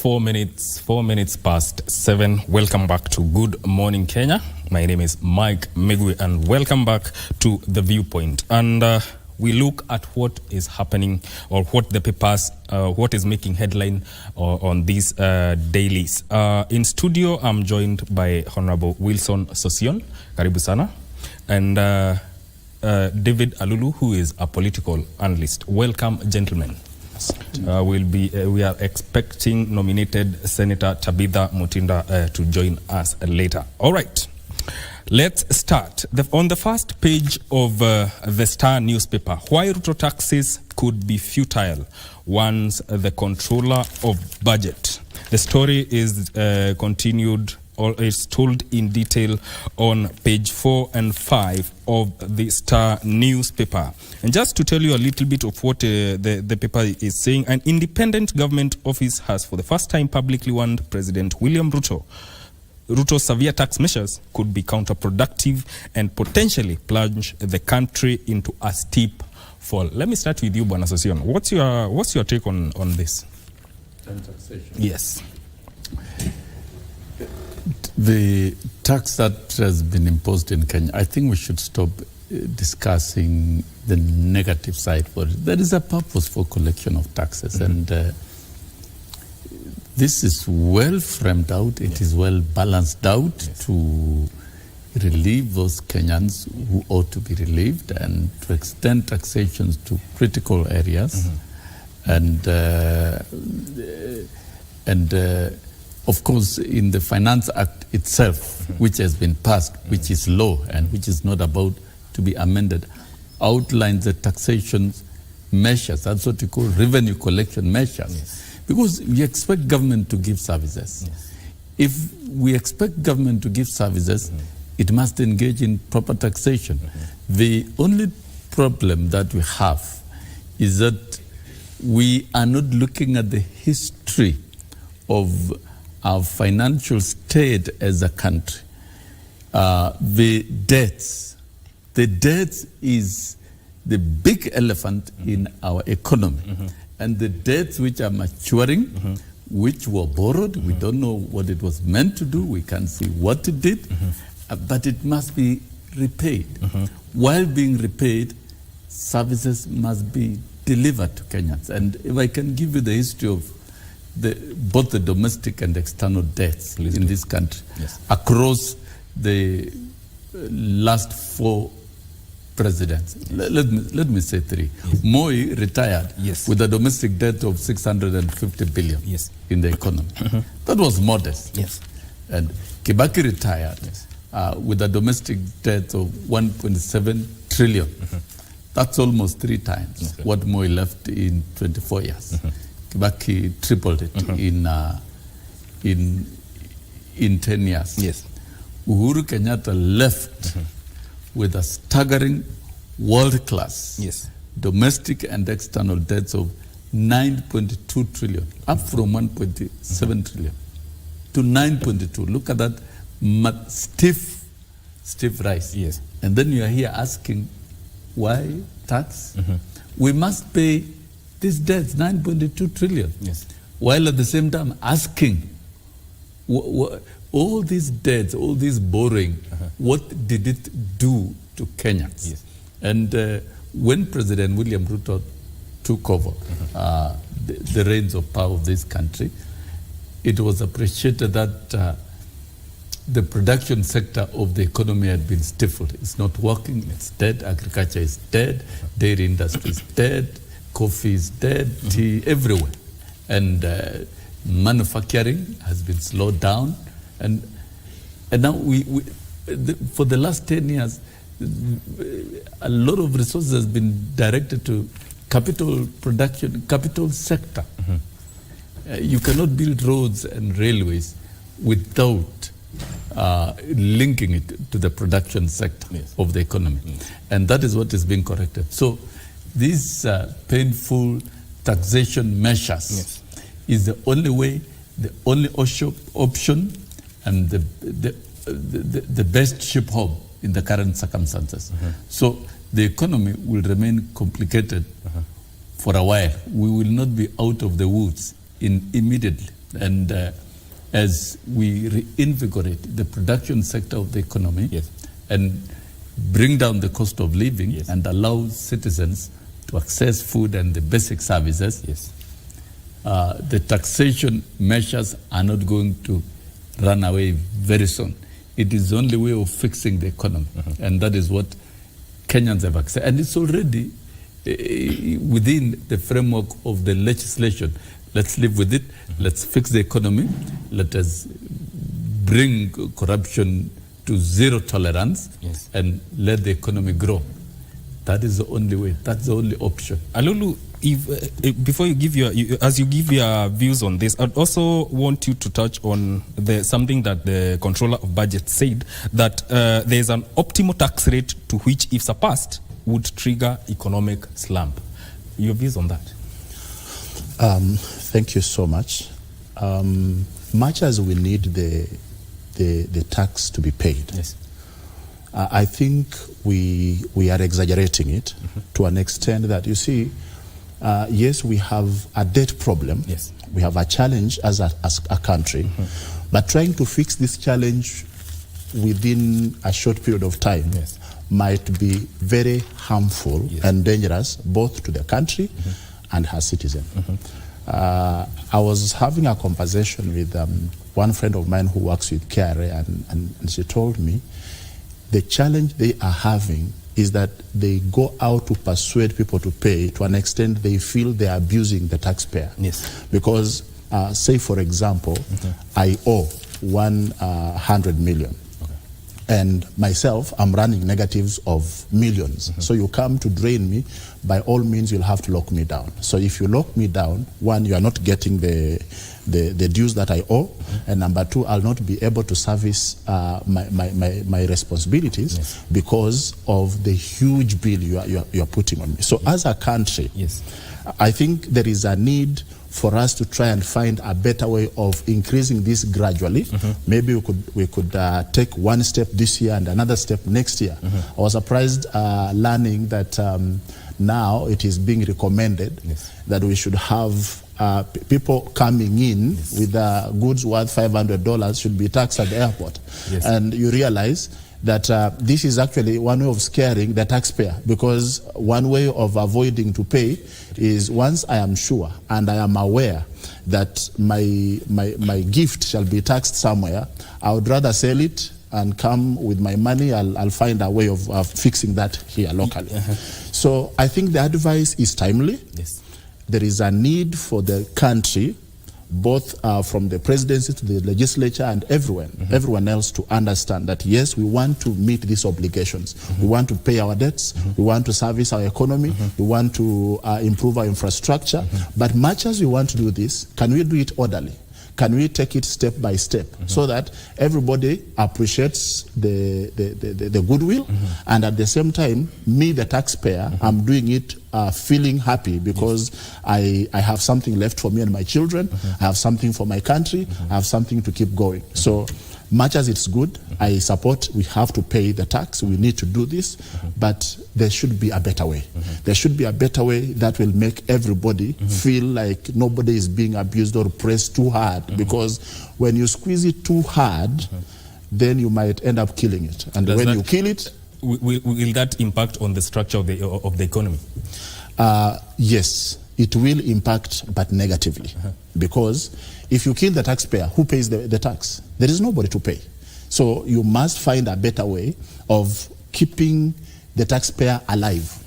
4 minutes past 7. Welcome back to Good Morning Kenya. My name is Mike Migui, and welcome back to The Viewpoint. And we look at what is happening, or what the papers, what is making headline on these dailies. In studio, I'm joined by Honorable Wilson Sosion, karibu sana, and David Alulu, who is a political analyst. Welcome, gentlemen. We are expecting nominated Senator Tabitha Mutinda to join us later. All right, let's start. On the first page of the Star newspaper, why Ruto taxes could be futile once the controller of budget. The story is continued, or is told in detail on page 4 and 5 of the Star newspaper. And just to tell you a little bit of what the paper is saying, an independent government office has for the first time publicly warned President William Ruto. Ruto's severe tax measures could be counterproductive and potentially plunge the country into a steep fall. Let me start with you, Bwana Sosion. What's your take on this? Taxation. Yes. The tax that has been imposed in Kenya, I think we should stop discussing the negative side for it. There is a purpose for collection of taxes, and this is well framed out. It is well balanced out to relieve those Kenyans who ought to be relieved, and to extend taxations to critical areas, and of course, in the Finance Act itself, which has been passed, which is law and which is not about to be amended, outlines the taxation measures. That's what you call revenue collection measures. Yes. Because we expect government to give services. Yes. If we expect government to give services, it must engage in proper taxation. The only problem that we have is that we are not looking at the history of our financial state as a country. The debts is the big elephant in our economy. And the debts which are maturing, which were borrowed, we don't know what it was meant to do, we can't see what it did, but it must be repaid. While being repaid, services must be delivered to Kenyans. And if I can give you the history of both the domestic and external debts in this country, across the last 4 presidents. Let me say 3. Moi retired with a domestic debt of 650 billion in the economy. That was modest. And Kibaki retired with a domestic debt of 1.7 trillion. That's almost 3 times what Moi left in 24 years. Kibaki tripled it in 10 years. Uhuru Kenyatta left with a staggering world-class domestic and external debts of 9.2 trillion, up from 1.7 trillion to 9.2. Look at that stiff rise. And then you are here asking, why tax? We must pay these debts, 9.2 trillion, while at the same time asking, all these debts, all this borrowing, what did it do to Kenyans? And when President William Ruto took over the reins of power of this country, it was appreciated that the production sector of the economy had been stifled. It's not working, it's dead. Agriculture is dead, dairy industry is dead, coffee is dead, tea everywhere. And manufacturing has been slowed down. And now for the last 10 years, a lot of resources has been directed to capital production, capital sector. You cannot build roads and railways without linking it to the production sector of the economy. And that is what is being corrected. So these painful taxation measures is the only way, the only option, and the best ship home in the current circumstances. So the economy will remain complicated for a while. We will not be out of the woods immediately. And as we reinvigorate the production sector of the economy, Yes. and bring down the cost of living, Yes. and allow citizens to access food and the basic services, Yes. the taxation measures are not going to run away very soon. It is the only way of fixing the economy, and that is what Kenyans have accepted. And it's already within the framework of the legislation. Let's live with it. Let's fix the economy. Let us bring corruption to zero tolerance, Yes. and let the economy grow. That is the only way. That's the only option. Alulu, if, before you give as you give your views on this, I'd also want you to touch on something that the controller of budget said, that there is an optimal tax rate to which, if surpassed, would trigger economic slump. Your views on that? Thank you so much. Much as we need the tax to be paid, Yes. I think we are exaggerating it to an extent that, you see, yes, we have a debt problem. Yes. We have a challenge as a country, but trying to fix this challenge within a short period of time Yes. might be very harmful Yes. and dangerous both to the country and her citizens. I was having a conversation with one friend of mine who works with KRA, and she told me the challenge they are having is that they go out to persuade people to pay to an extent they feel they are abusing the taxpayer. Yes. Because, say for example, I owe 100 million. And myself, I'm running negatives of millions. So you come to drain me, by all means, you'll have to lock me down. So if you lock me down, one, you are not getting the dues that I owe, and number two, I'll not be able to service my responsibilities because of the huge bill you are putting on me. So as a country, Yes. I think there is a need for us to try and find a better way of increasing this gradually. Maybe we could take one step this year and another step next year. I was surprised learning that now it is being recommended that we should have people coming in with goods worth $500 should be taxed at the airport. Yes. And you realize that this is actually one way of scaring the taxpayer, because one way of avoiding to pay is, once I am sure and I am aware that my gift shall be taxed somewhere, I would rather sell it and come with my money. I'll find a way of fixing that here locally. So I think the advice is timely. Yes. There is a need for the country, both from the presidency to the legislature and everyone else, to understand that yes, we want to meet these obligations. We want to pay our debts. We want to service our economy. We want to improve our infrastructure. But much as we want to do this, can we do it orderly? Can we take it step by step so that everybody appreciates the goodwill, and at the same time, me, the taxpayer, I'm doing it feeling happy because I have something left for me and my children. I have something for my country. I have something to keep going. So much as it's good, I support we have to pay the tax. We need to do this, but there should be a better way. There should be a better way that will make everybody feel like nobody is being abused or pressed too hard, because when you squeeze it too hard, then you might end up killing it. And when you kill it, will that impact on the structure of the economy? Yes, it will impact, but negatively. Because if you kill the taxpayer, who pays the tax? There is nobody to pay. So you must find a better way of keeping the taxpayer alive.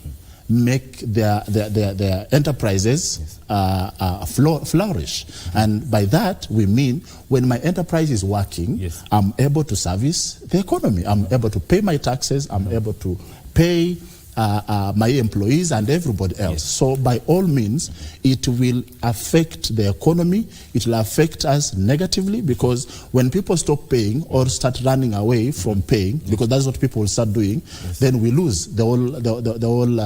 Make their enterprises flourish. And by that, we mean when my enterprise is working, I'm able to service the economy. I'm able to pay my taxes. I'm able to pay my employees and everybody else. So by all means, it will affect the economy. It will affect us negatively, because when people stop paying or start running away from paying, because that's what people will start doing, then we lose the whole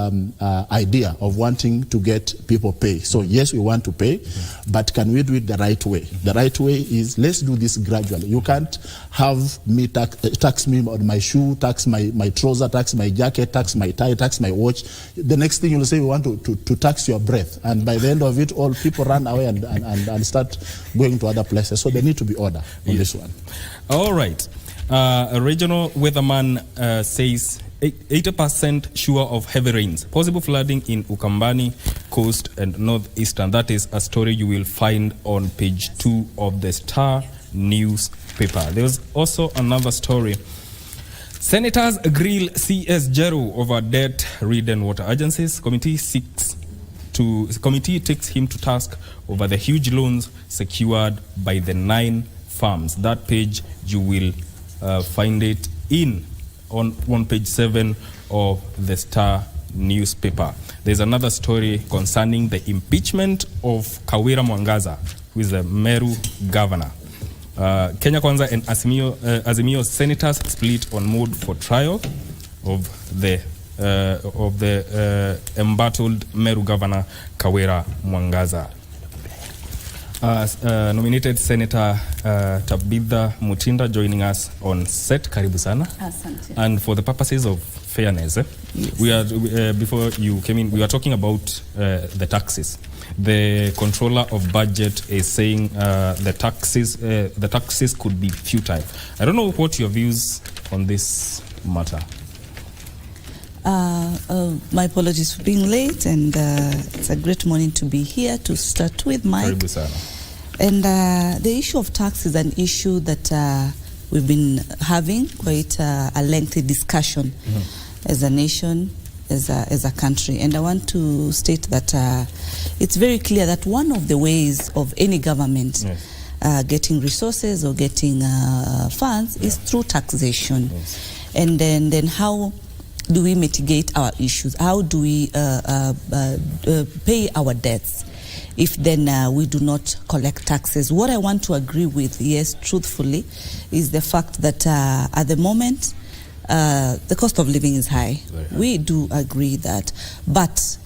idea of wanting to get people pay. So yes, we want to pay, but can we do it the right way? The right way is, let's do this gradually. You can't have me tax me on my shoe, tax my trouser, tax my jacket, tax my tie, tax my watch. The next thing you'll say, we want to tax your breath. And by the end of it, all people run away and start going to other places. So there need to be order on this one. All right. A regional weatherman says 80% sure of heavy rains. Possible flooding in Ukambani coast and northeastern. That is a story you will find on page 2 of the Star newspaper. There was also another story. Senators grill CS Jeru over debt-ridden water agencies. Committee takes him to task over the huge loans secured by the 9 farms. That page you will find it on page 7 of the Star newspaper. There's another story concerning the impeachment of Kawira Mwangaza, who is the Meru governor. Kenya Kwanza and Azimio senators split on mood for trial of the embattled Meru governor Kawira Mwangaza. Nominated Senator Tabitha Mutinda joining us on set. Karibu sana. Asante. And for the purposes of fairness, yes. We are before you came in, we were talking about the taxes. The controller of budget is saying the taxes could be futile. I don't know what your views on this matter. My apologies for being late, and it's a great morning to be here to start with, Mike. And the issue of tax is an issue that we've been having quite a lengthy discussion as a nation, as a country. And I want to state that it's very clear that one of the ways of any government getting resources or getting funds is through taxation. Yes. And then how do we mitigate our issues? How do we pay our debts if then we do not collect taxes? What I want to agree with, yes, truthfully, is the fact that at the moment, the cost of living is high. We do agree that. But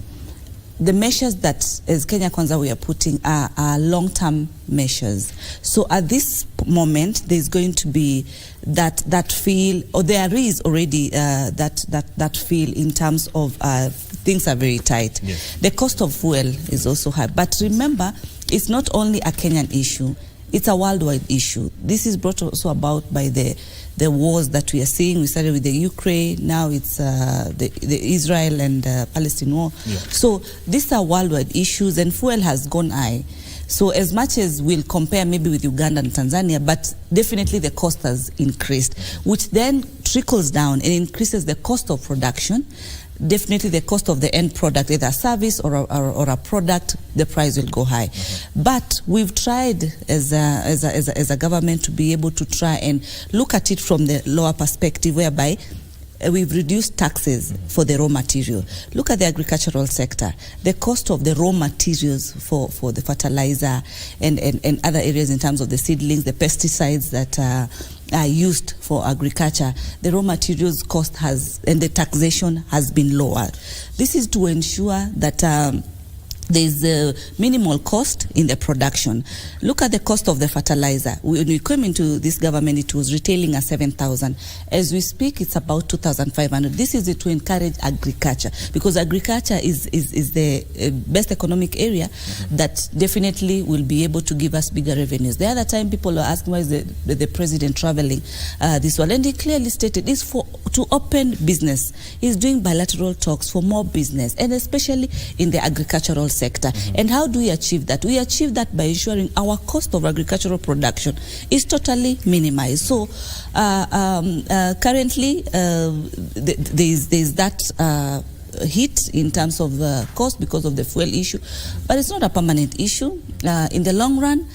the measures that as Kenya Kwanza we are putting are long-term measures. So at this moment, there's going to be that feel, or there is already that feel in terms of things are very tight. Yes. The cost of fuel is also high. But remember, it's not only a Kenyan issue. It's a worldwide issue. This is brought also about by the wars that we are seeing. We started with the Ukraine, now it's the Israel and Palestine war. Yeah. So these are worldwide issues, and fuel has gone high. So as much as we'll compare maybe with Uganda and Tanzania, but definitely the cost has increased, which then trickles down and increases the cost of production. Definitely the cost of the end product, either a service or a product, the price will go high. But we've tried as a government to be able to try and look at it from the lower perspective, whereby we've reduced taxes for the raw material. Look at the agricultural sector. The cost of the raw materials for the fertilizer and other areas in terms of the seedlings, the pesticides that are used for agriculture, the raw materials cost and the taxation has been lower. This is to ensure that there's a minimal cost in the production. Look at the cost of the fertilizer. When we came into this government, it was retailing at 7,000. As we speak, it's about 2,500. This is to encourage agriculture, because agriculture is the best economic area that definitely will be able to give us bigger revenues. The other time people are asking, why is the president traveling this one? And he clearly stated it's to open business. He's doing bilateral talks for more business, and especially in the agricultural sector. And how do we achieve that? We achieve that by ensuring our cost of agricultural production is totally minimized. So currently there's that hit in terms of the cost because of the fuel issue, but it's not a permanent issue. In the long run,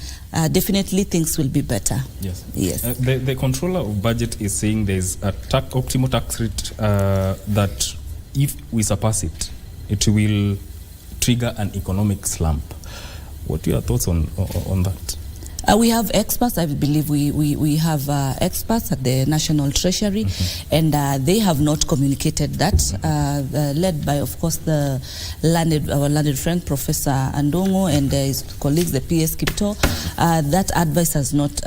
definitely things will be better. Yes. Yes. The controller of budget is saying there's a optimal tax rate that if we surpass it, it will trigger an economic slump. What are your thoughts on that? We have experts. I believe we have experts at the National Treasury, and they have not communicated that, led by, of course, our learned friend, Professor Andongo, and his colleagues, the PS Kipto. That advice has not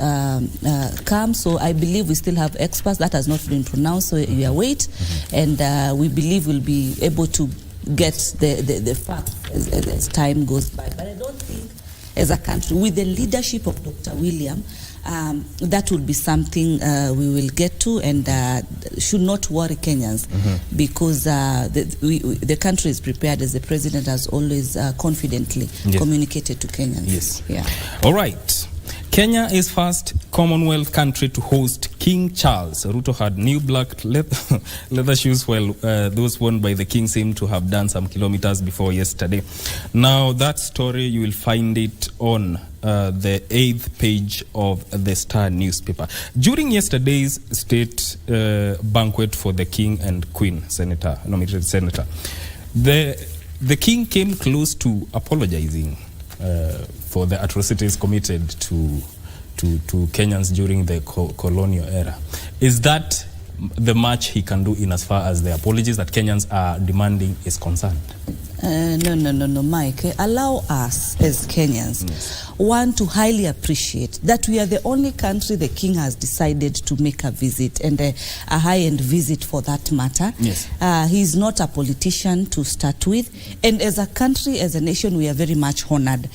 come, so I believe we still have experts. That has not been pronounced, so we await, and we believe we'll be able to get the facts as time goes by. But I don't think, as a country, with the leadership of Dr. William, that will be something we will get to, and should not worry Kenyans, because the country is prepared, as the president has always confidently communicated to Kenyans. Yes. Yeah. All right. Kenya is first Commonwealth country to host King Charles. Ruto had new black leather shoes, while those worn by the king seem to have done some kilometers before yesterday. Now, that story, you will find it on the 8th page of the Star newspaper. During yesterday's state banquet for the king and queen, nominated senator, the king came close to apologizing for the atrocities committed to Kenyans during the colonial era. Is that the much he can do in as far as the apologies that Kenyans are demanding is concerned? No, Mike. Allow us as Kenyans, one, to highly appreciate that we are the only country the king has decided to make a visit, and a high-end visit for that matter. Yes. He's not a politician to start with, and as a country, as a nation, we are very much honored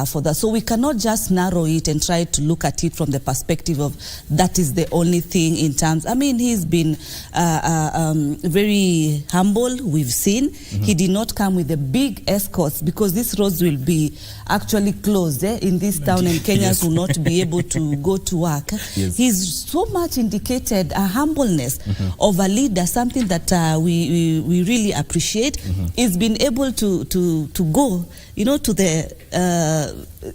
for that. So we cannot just narrow it and try to look at it from the perspective of that is the only thing in terms. I mean, he's been very humble, we've seen. He did not come with the big escorts, because these roads will be actually closed in this town, and Kenyans will not be able to go to work. He's so much indicated a humbleness of a leader, something that we really appreciate. He's been able to go, to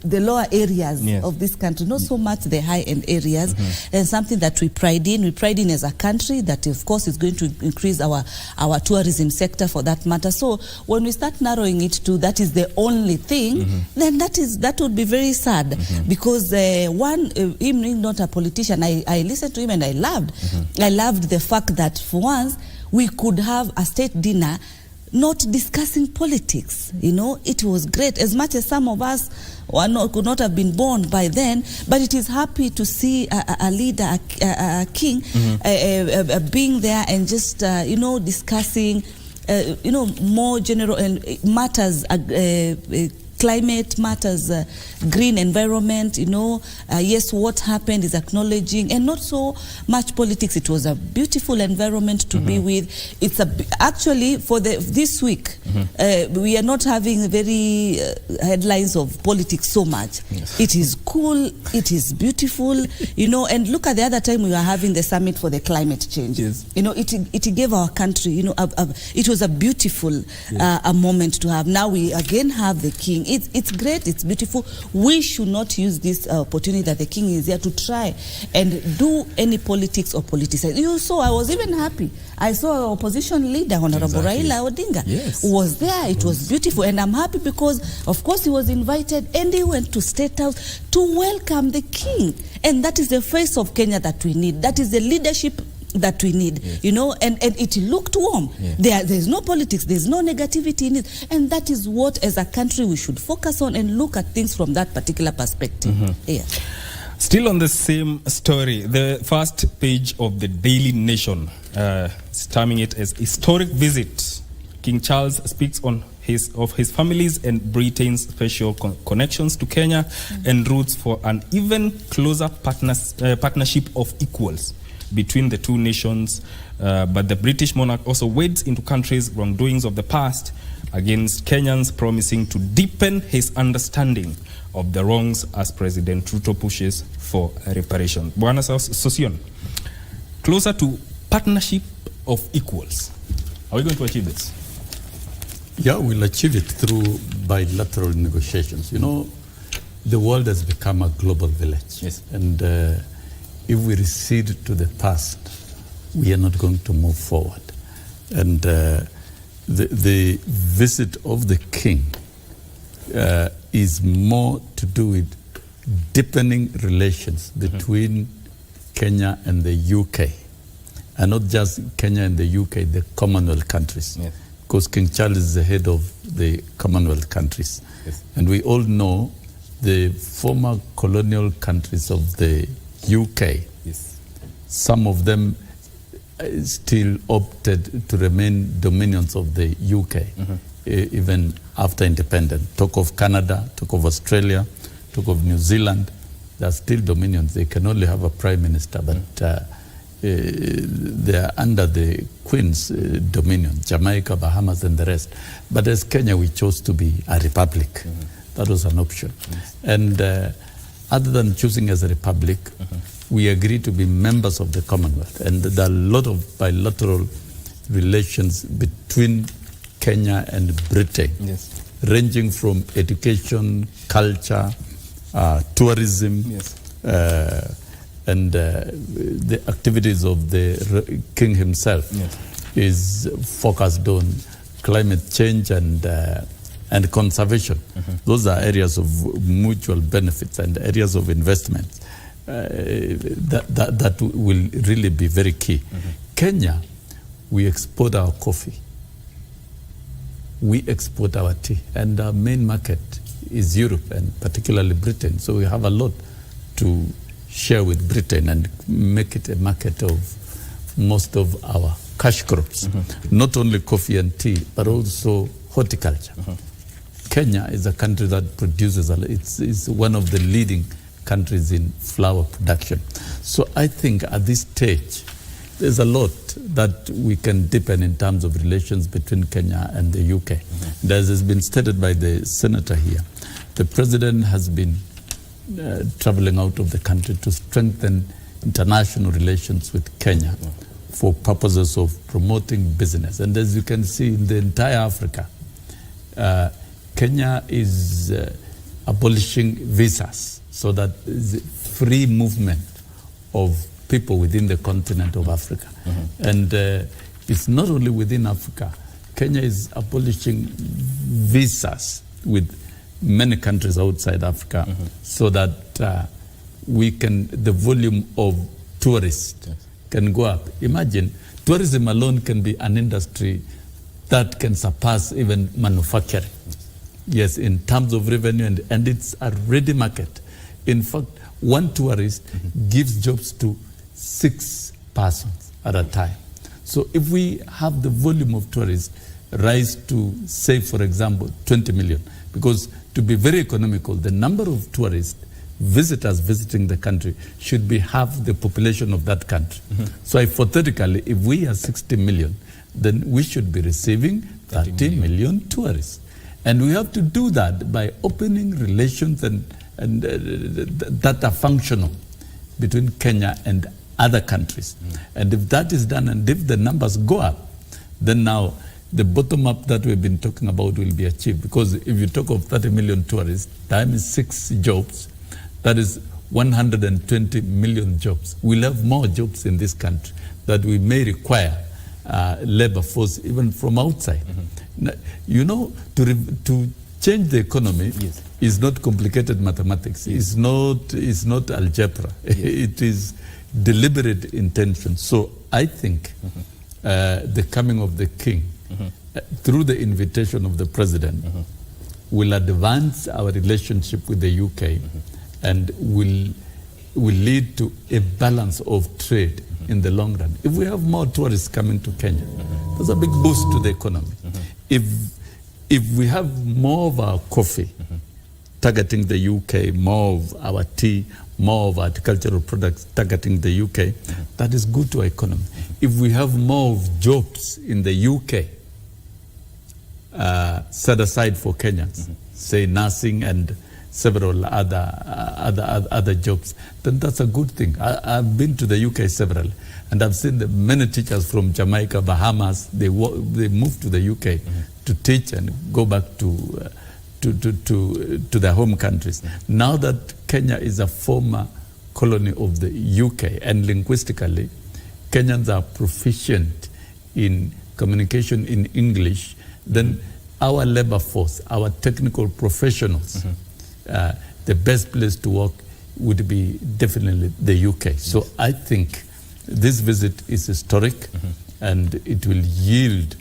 the lower areas of this country, not so much the high-end areas, and something that we pride in. We pride in as a country that, of course, is going to increase our tourism sector for that matter. So when we start narrowing it to that is the only thing, then that would be very sad, because him being not a politician, I listened to him and I loved the fact that for once we could have a state dinner not discussing politics. It was great, as much as some of us could not have been born by then, but it is happy to see a leader, a king, being there and just, discussing, more general matters, climate matters, green environment, yes, what happened is acknowledging, and not so much politics. It was a beautiful environment to be with. It's actually for this week, we are not having very headlines of politics so much. It is cool, it is beautiful, and look at the other time we were having the summit for the climate change. It gave our country, it was a beautiful a moment to have. Now we again have the king. It's great, it's beautiful. We should not use this opportunity that the king is here to try and do any politics or politicize. You saw, I was even happy. I saw our opposition leader, Honorable Raila Odinga, was there. It was beautiful, and I'm happy because, of course, he was invited and he went to State House to welcome the king. And that is the face of Kenya that we need. That is the leadership that we need, and it looked warm. There's no politics, there's no negativity in it, and that is what, as a country, we should focus on and look at things from that particular perspective. Still on the same story, the first page of the Daily Nation, terming it as historic visit. King Charles speaks on of his family's and Britain's special connections to Kenya and roots for an even closer partnership of equals between the two nations, but the British monarch also wades into countries' wrongdoings of the past against Kenyans, promising to deepen his understanding of the wrongs as President Ruto pushes for reparation. Bwana Sosion, closer to partnership of equals. Are we going to achieve this? Yeah, we'll achieve it through bilateral negotiations. The world has become a global village. And if we recede to the past, we are not going to move forward. And the visit of the king is more to do with deepening relations between Kenya and the UK, and not just Kenya and the UK, the Commonwealth countries. Yes. Because King Charles is the head of the Commonwealth countries. Yes. And we all know the former colonial countries of the UK, Yes. some of them still opted to remain dominions of the UK, even after independence. Talk of Canada, talk of Australia, talk of New Zealand. They're still dominions. They can only have a prime minister, but they are under the Queen's dominion, Jamaica, Bahamas, and the rest. But as Kenya, we chose to be a republic. That was an option. And other than choosing as a republic, we agreed to be members of the Commonwealth. And there are a lot of bilateral relations between Kenya and Britain, Yes. ranging from education, culture, tourism, Yes. and the activities of the king himself. Yes. Is focused on climate change and conservation. Those are areas of mutual benefits and areas of investment that will really be very key. Kenya, we export our coffee. We export our tea. And our main market is Europe, and particularly Britain. So we have a lot to share with Britain and make it a market of most of our cash crops. Not only coffee and tea, but also horticulture. Kenya is a country that produces, it's one of the leading countries in flower production. So I think at this stage, there's a lot that we can deepen in terms of relations between Kenya and the UK. As has been stated by the senator here, the president has been traveling out of the country to strengthen international relations with Kenya for purposes of promoting business. And as you can see in the entire Africa, Kenya is abolishing visas so that there's free movement of people within the continent of Africa. And it's not only within Africa. Kenya is abolishing visas with many countries outside Africa so that the volume of tourists can go up. Imagine, tourism alone can be an industry that can surpass even manufacturing. Yes, in terms of revenue, and it's a ready market. In fact, one tourist gives jobs to 6 persons at a time. So if we have the volume of tourists rise to, say, for example, 20 million, because to be very economical, the number of tourists, visitors visiting the country should be half the population of that country. So hypothetically, if we are 60 million, then we should be receiving 30 million tourists. And we have to do that by opening relations and that are functional between Kenya and other countries. And if that is done, and if the numbers go up, then now the bottom up that we've been talking about will be achieved. Because if you talk of 30 million tourists, times 6 jobs, that is 120 million jobs. We'll have more jobs in this country that we may require labor force even from outside. You know, to change the economy is not complicated mathematics. It's not algebra. It is deliberate intention. So I think the coming of the king, through the invitation of the president, will advance our relationship with the UK and will lead to a balance of trade in the long run. If we have more tourists coming to Kenya, there's a big boost to the economy. If we have more of our coffee targeting the UK, more of our tea, more of our agricultural products targeting the UK, that is good to our economy. If we have more of jobs in the UK set aside for Kenyans, say nursing and several other jobs, then that's a good thing. I've been to the UK several, and I've seen many teachers from Jamaica, Bahamas, they move to the UK to teach and go back to their home countries. Now that Kenya is a former colony of the UK, and linguistically, Kenyans are proficient in communication in English, then our labor force, our technical professionals, the the best place to work would be definitely the UK. So I think this visit is historic, and it will yield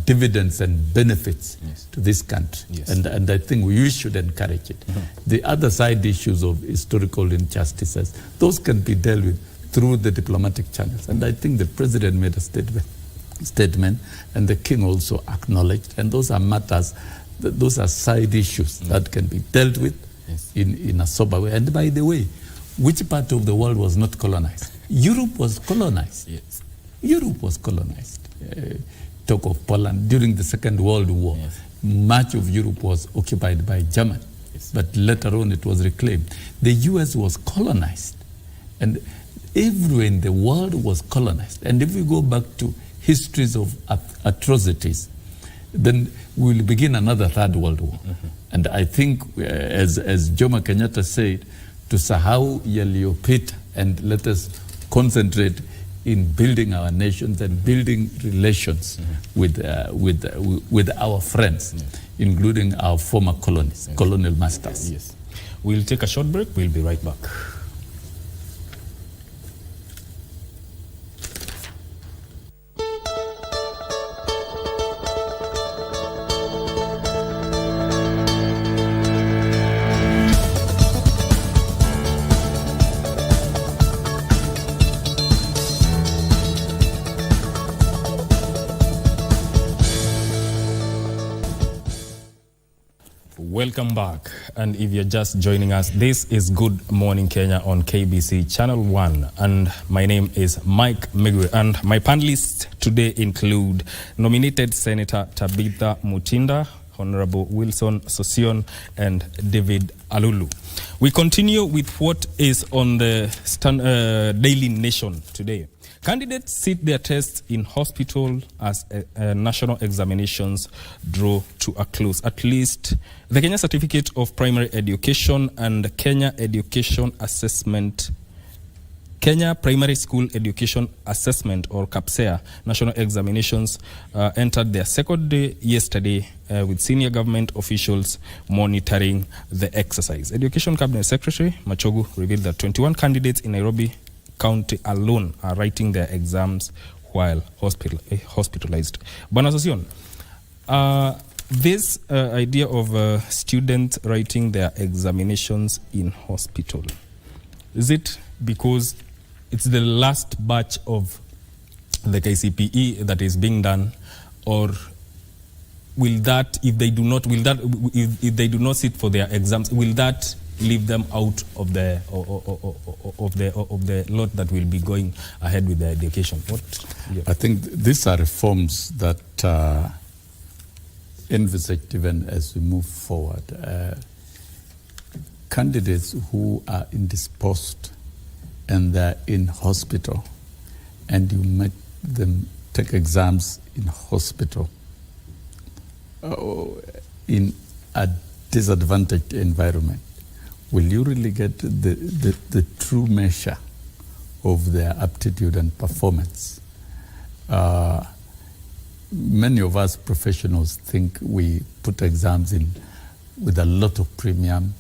dividends and benefits to this country. And I think we should encourage it. The other side issues of historical injustices, those can be dealt with through the diplomatic channels. And I think the president made a statement, and the king also acknowledged, and those are matters, those are side issues that can be dealt with in a sober way. And by the way, which part of the world was not colonized? Europe was colonized. Europe was colonized. Talk of Poland during the Second World War. Much of Europe was occupied by Germany, but later on it was reclaimed. The US was colonized, and everywhere in the world was colonized. And if we go back to histories of atrocities, then we will begin another Third World War. And I think, as Jomo Kenyatta said, to sahau yaliyopita, and let us concentrate in building our nations and building relations with our friends, including our former colonies, colonial masters. We'll take a short break. We'll be right back. Welcome back, and if you're just joining us, this is Good Morning Kenya on KBC Channel 1, and my name is Mike Migwe, and my panelists today include nominated Senator Tabitha Mutinda, Honorable Wilson Sosion, and David Alulu. We continue with what is on the Daily Nation today. Candidates sit their tests in hospital as national examinations draw to a close. At least the Kenya Certificate of Primary Education and Kenya Education Assessment, Kenya Primary School Education Assessment, or KAPSEA, national examinations entered their second day yesterday with senior government officials monitoring the exercise. Education Cabinet Secretary Machogu revealed that 21 candidates in Nairobi County alone are writing their exams while hospitalized. Bwana Sosion, this idea of students writing their examinations in hospital, is it because it's the last batch of the KCPE that is being done, or will that, if they do not, if they do not sit for their exams, will that leave them out of the lot that will be going ahead with the education? I think these are reforms that envisaged even as we move forward. Candidates who are indisposed and they're in hospital, and you make them take exams in hospital in a disadvantaged environment, will you really get the true measure of their aptitude and performance? Many of us professionals think we put exams in with a lot of premium,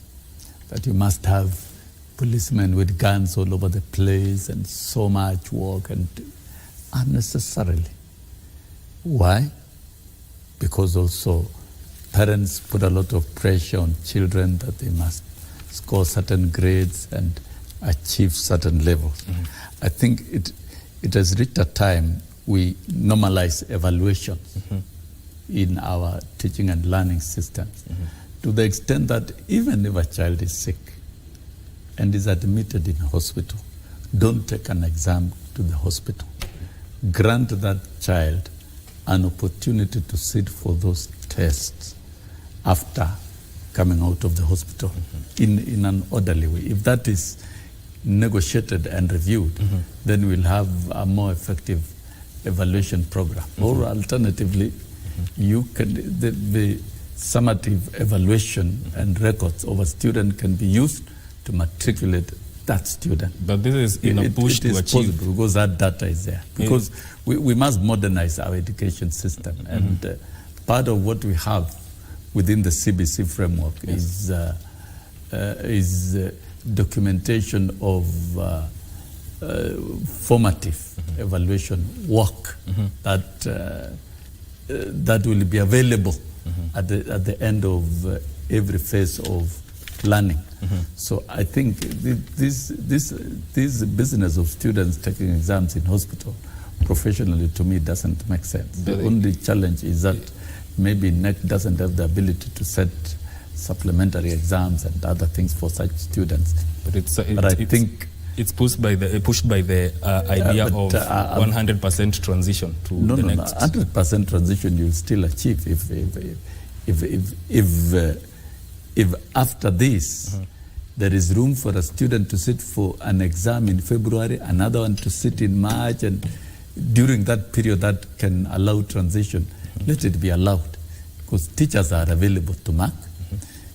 that you must have policemen with guns all over the place and so much work, and unnecessarily. Why? Because also parents put a lot of pressure on children that they must score certain grades and achieve certain levels. I think it has reached a time we normalize evaluation in our teaching and learning systems, to the extent that even if a child is sick and is admitted in hospital, don't take an exam to the hospital. Grant that child an opportunity to sit for those tests after coming out of the hospital in an orderly way. If that is negotiated and reviewed, then we'll have a more effective evaluation program. Or alternatively, you can the summative evaluation and records of a student can be used to matriculate that student. But this is in a push to achieve, possible because that data is there. Because we must modernize our education system, and part of what we have within the CBC framework is documentation of formative evaluation work that will be available at the end of every phase of learning. So I think this business of students taking exams in hospital professionally, to me, doesn't make sense. The only challenge is that maybe NEC doesn't have the ability to set supplementary exams and other things for such students. But I think it's pushed by the idea of 100% transition to the next. 100% transition you'll still achieve if after this there is room for a student to sit for an exam in February, another one to sit in March, and during that period that can allow transition, let it be allowed, because teachers are available to mark.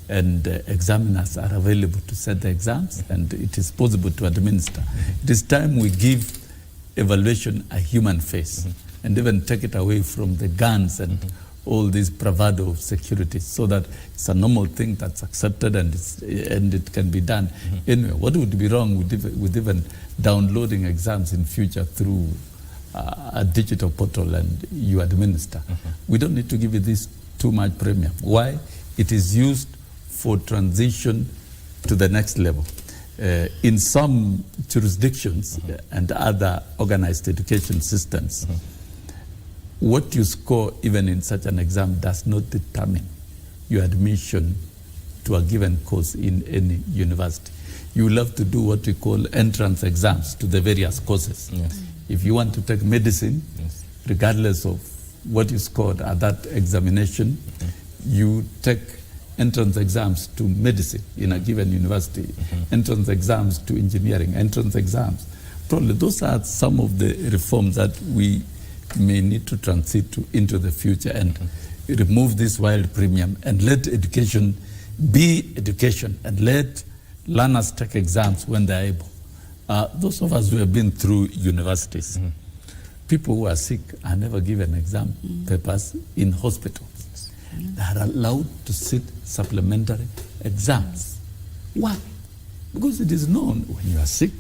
And examiners are available to set the exams, and it is possible to administer. It is time we give evaluation a human face and even take it away from the guns and all this bravado of security, so that it's a normal thing that's accepted and it can be done. Anyway, what would be wrong with even downloading exams in future through a digital portal and you administer? We don't need to give it this too much premium. Why? It is used for transition to the next level. In some jurisdictions and other organized education systems, what you score even in such an exam does not determine your admission to a given course in any university. You will have to do what we call entrance exams to the various courses. If you want to take medicine, regardless of what you scored at that examination, you take entrance exams to medicine in a given university, entrance exams to engineering, entrance exams. Probably those are some of the reforms that we may need to transit into the future and remove this wild premium and let education be education and let learners take exams when they're able. Those of us who have been through universities, people who are sick are never given exam papers in hospitals. They are allowed to sit supplementary exams. Why? Because it is known when you are sick,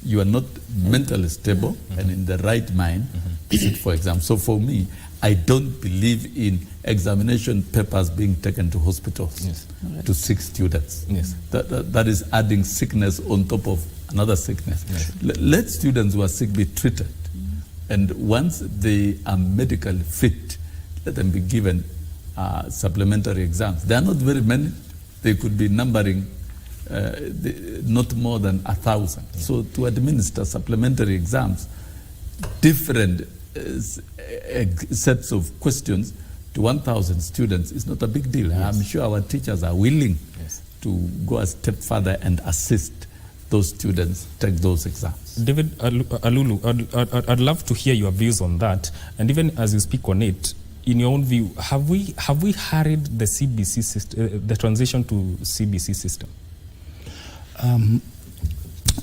you are not mentally stable and in the right mind to sit for exams. So for me, I don't believe in examination papers being taken to hospitals to sick students. That is adding sickness on top of another sickness. Let students who are sick be treated. And once they are medically fit, let them be given supplementary exams. There are not very many. They could be numbering not more than 1,000. So to administer supplementary exams, different sets of questions to 1,000 students is not a big deal. I'm sure our teachers are willing to go a step further and assist those students take those exams. David Alulu, I'd love to hear your views on that. And even as you speak on it, in your own view, have we hurried the CBC system, the transition to CBC system?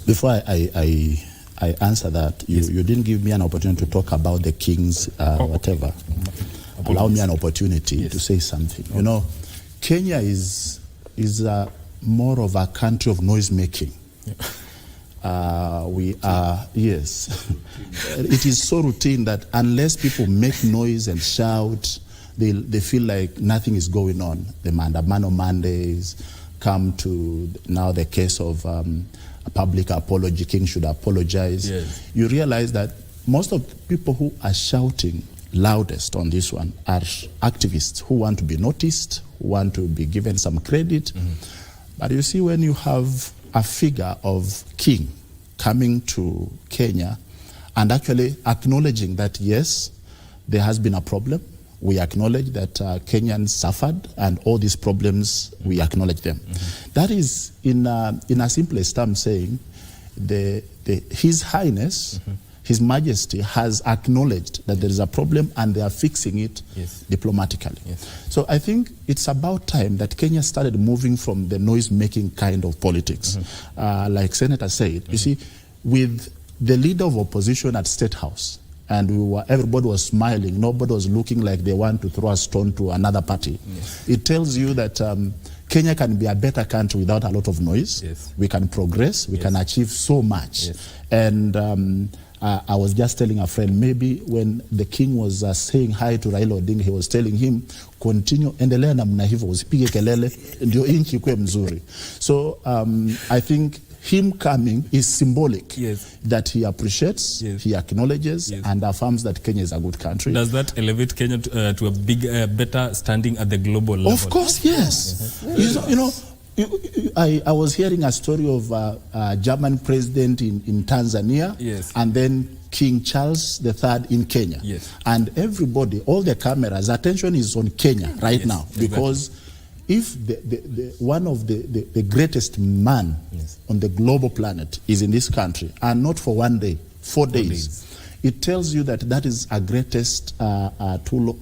Before I answer that, you didn't give me an opportunity to talk about the King's whatever. Allow me an opportunity to say something. You know, Kenya is more of a country of noise making. We are, it is so routine that unless people make noise and shout, they feel like nothing is going on. The Mandamano Mondays come to now the case of a public apology, King should apologize. You realize that most of the people who are shouting loudest on this one are activists who want to be noticed, who want to be given some credit. But you see, when you have a figure of King coming to Kenya and actually acknowledging that, yes, there has been a problem. We acknowledge that Kenyans suffered, and all these problems, we acknowledge them. That is, in a simplest term, saying His Highness, His Majesty has acknowledged that there is a problem and they are fixing it diplomatically. So I think it's about time that Kenya started moving from the noise-making kind of politics. Like Senator said, you see, with the leader of opposition at State House, and everybody was smiling, nobody was looking like they want to throw a stone to another party. It tells you that Kenya can be a better country without a lot of noise. Yes. We can progress. We can achieve so much. Yes. And I was just telling a friend, maybe when the king was saying hi to Raila Odinga, he was telling him, continue, endelea namna hivyo, usipige kelele, ndio inchi ikuwe mzuri. So I think him coming is symbolic, yes, that he appreciates, yes, he acknowledges, yes, and affirms that Kenya is a good country. Does that elevate Kenya to a big, better standing at the global level? Of course, yes. You know, I was hearing a story of a German president in Tanzania, yes, and then King Charles III in Kenya. Yes. And everybody, all the cameras, attention is on Kenya right yes, now, because if one of the greatest man, yes, on the global planet is in this country, and not for 1 day, 4 days, it tells you that that is a greatest tool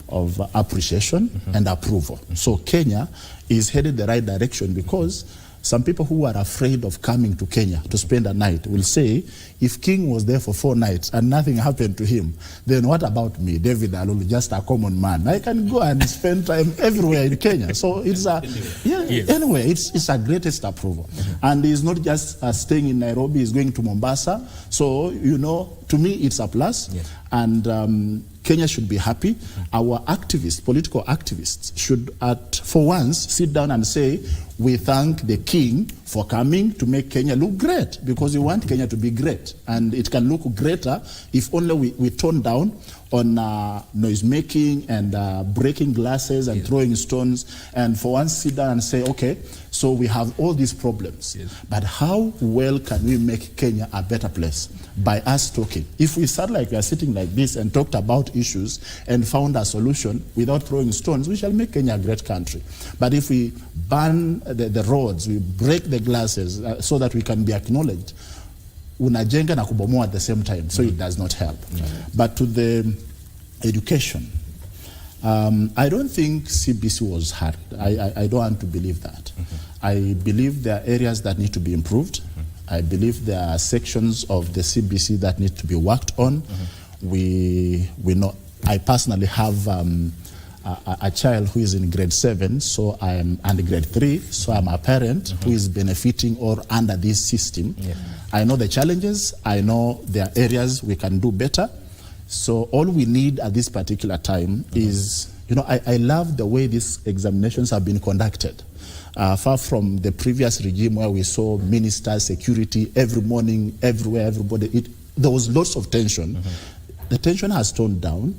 of appreciation, mm-hmm, and approval. Mm-hmm. So Kenya is headed the right direction, because some people who are afraid of coming to Kenya to spend a night will say, if King was there for 4 nights and nothing happened to him, then what about me, David Alulu, just a common man? I can go and spend time everywhere in Kenya. So it's anyway, it's a greatest approval. Mm-hmm. And he's not just staying in Nairobi, he's going to Mombasa. So, you know, to me, it's a plus. Yes. And Kenya should be happy. Mm-hmm. Our activists, political activists, should for once sit down and say, we thank the king for coming to make Kenya look great, because we want Kenya to be great. And it can look greater if only we tone down on noise making and breaking glasses and, yes, throwing stones, and for once sit down and say, okay, so we have all these problems, yes, but how well can we make Kenya a better place? By us talking. If we sat like we are sitting like this and talked about issues and found a solution without throwing stones, we shall make Kenya a great country. But if we burn the roads, we break the glasses so that we can be acknowledged, unajenga na kubomoa at the same time, so it does not help. But to the education, I don't think CBC was hard. I don't want to believe that. I believe there are areas that need to be improved. I believe there are sections of the CBC that need to be worked on. We know. I personally have a child who is in grade 7, so I am, and grade 3, so I'm a parent who is benefiting or under this system. Yeah. I know the challenges. I know there are areas we can do better. So all we need at this particular time is, you know, I love the way these examinations have been conducted. Far from the previous regime where we saw ministers, security, every morning, everywhere, everybody, there was lots of tension. The tension has toned down,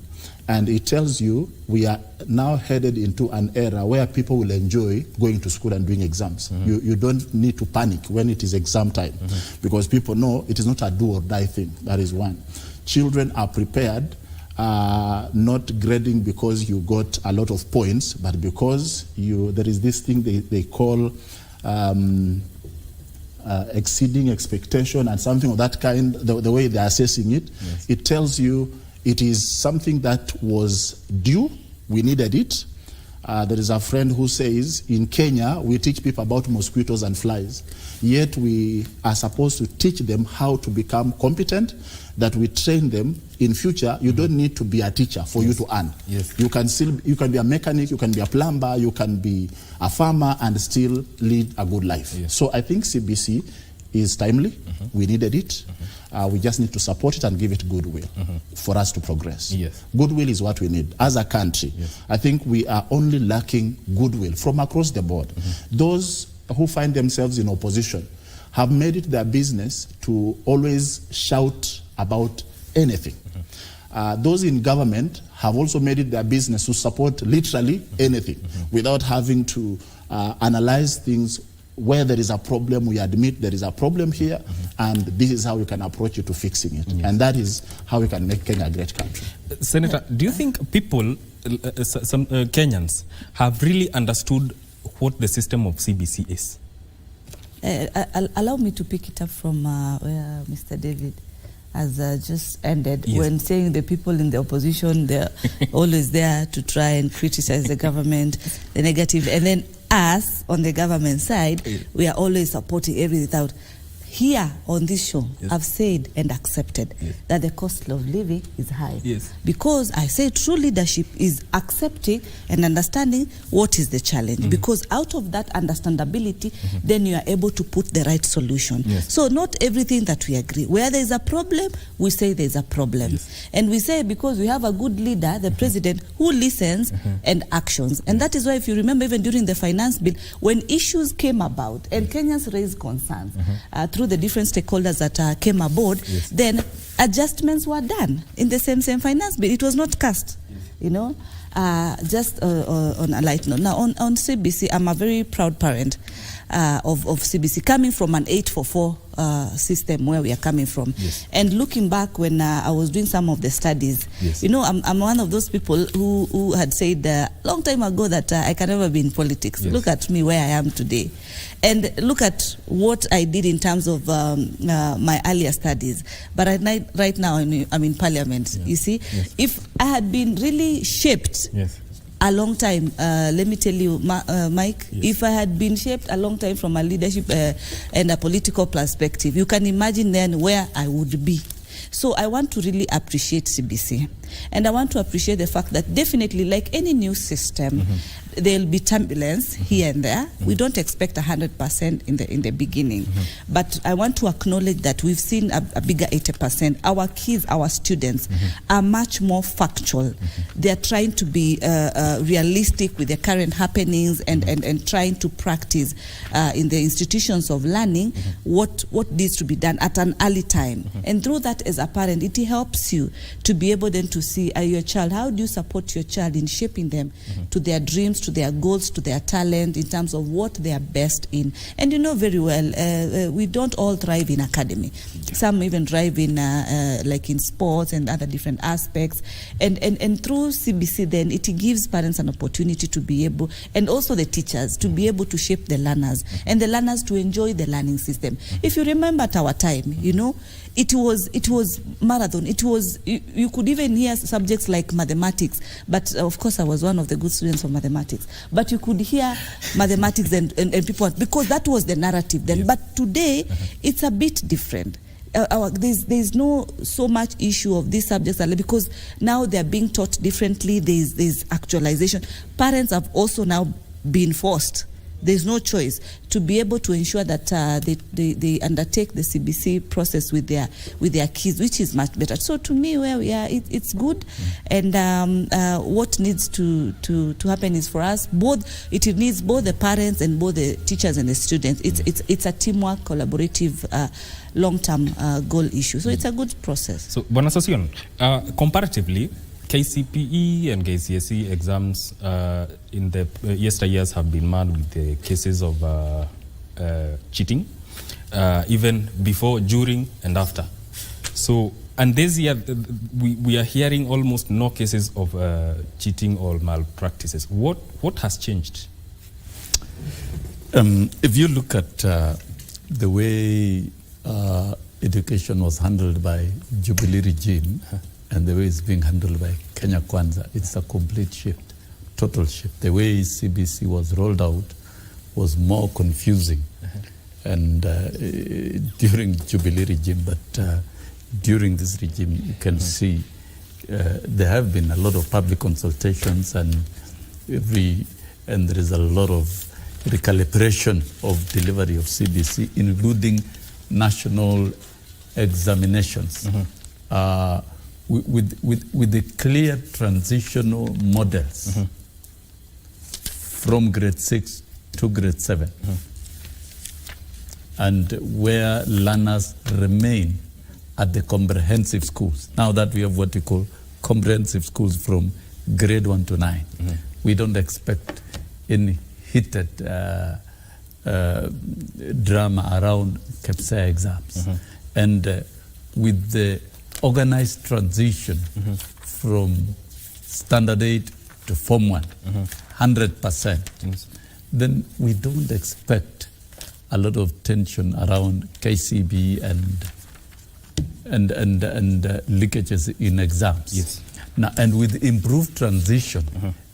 and it tells you we are now headed into an era where people will enjoy going to school and doing exams. You don't need to panic when it is exam time, because people know it is not a do or die thing. That is one. Children are prepared, not grading because you got a lot of points, but because there is this thing they call exceeding expectation and something of that kind, the way they're assessing it. Yes. It tells you it is something that was due, we needed it. There is a friend who says, in Kenya, we teach people about mosquitoes and flies, yet we are supposed to teach them how to become competent, that we train them. In future, you don't need to be a teacher for you to earn. Yes. You can be a mechanic, you can be a plumber, you can be a farmer and still lead a good life. Yes. So I think CBC is timely. We needed it. We just need to support it and give it goodwill for us to progress. Yes. Goodwill is what we need as a country. Yes. I think we are only lacking goodwill from across the board. Those who find themselves in opposition have made it their business to always shout about anything. Those in government have also made it their business to support literally anything without having to analyze things. Where there is a problem, we admit there is a problem here, and this is how we can approach it to fixing it. Yes. And that is how we can make Kenya a great country. Senator, do you think people, some Kenyans, have really understood what the system of CBC is? Allow me to pick it up from where Mr. David has just ended, yes, when saying the people in the opposition, they're always there to try and criticize the government, the negative, and then us on the government side, we are always supporting everything without. here on this show, I've said and accepted that the cost of living is high. Because I say true leadership is accepting and understanding what is the challenge. Because out of that understandability, then you are able to put the right solution. So not everything that we agree. Where there is a problem, we say there is a problem. And we say because we have a good leader, the president, who listens and actions. And that is why, if you remember, even during the finance bill, when issues came about and Kenyans raised concerns through the different stakeholders that came aboard, then adjustments were done in the same finance bill. It was not cast, you know. Just on a light note. Now, on CBC, I'm a very proud parent of CBC, coming from an 844 system where we are coming from. And looking back when I was doing some of the studies, you know, I'm one of those people who had said a long time ago that I can never be in politics. Look at me where I am today. And look at what I did in terms of my earlier studies. But right now, I'm in parliament, you see. If I had been really shaped a long time, let me tell you, Mike, if I had been shaped a long time from a leadership and a political perspective, you can imagine then where I would be. So I want to really appreciate CBC. And I want to appreciate the fact that definitely, like any new system, there'll be turbulence here and there. We don't expect 100% in the beginning. But I want to acknowledge that we've seen a bigger 80%. Our kids, our students are much more factual. They're trying to be realistic with the current happenings and trying to practice in the institutions of learning what needs to be done at an early time. And through that, as a parent, it helps you to be able then to see your child, how do you support your child in shaping them to their dreams, to their goals, to their talent, in terms of what they are best in. And you know very well, we don't all thrive in academy. Some even thrive in like in sports and other different aspects. And through CBC, then it gives parents an opportunity to be able, and also the teachers, to be able to shape the learners, and the learners to enjoy the learning system. If you remember at our time, you know, it was marathon. It was, you could even hear subjects like mathematics, but of course I was one of the good students of mathematics, but you could hear mathematics and people, because that was the narrative then. But today it's a bit different. There's no so much issue of these subjects because now they're being taught differently. There's actualization. Parents have also now been forced, there's no choice, to be able to ensure that they undertake the CBC process with their kids, which is much better. So to me, where we are, it's good. And what needs to happen is for us, it needs both the parents and both the teachers and the students. It's a teamwork, collaborative, long-term goal issue. So it's a good process. So, Bwana Sosion, comparatively, KCPE and KCSE exams in the yesteryears have been marred with the cases of cheating, even before, during, and after. So, and this year we are hearing almost no cases of cheating or malpractices. What has changed? If you look at the way education was handled by Jubilee regime, and the way it's being handled by Kenya Kwanza, it's a complete shift, total shift. The way CBC was rolled out was more confusing, and during Jubilee regime, but during this regime, you can see there have been a lot of public consultations, and there is a lot of recalibration of delivery of CBC, including national examinations. With the clear transitional models from grade 6 to grade 7, and where learners remain at the comprehensive schools. Now that we have what we call comprehensive schools from grade 1 to 9, we don't expect any heated drama around KPSA exams. And with the organized transition from standard 8 to Form 1, 100%, then we don't expect a lot of tension around KCB and leakages in exams. Now, and with improved transition,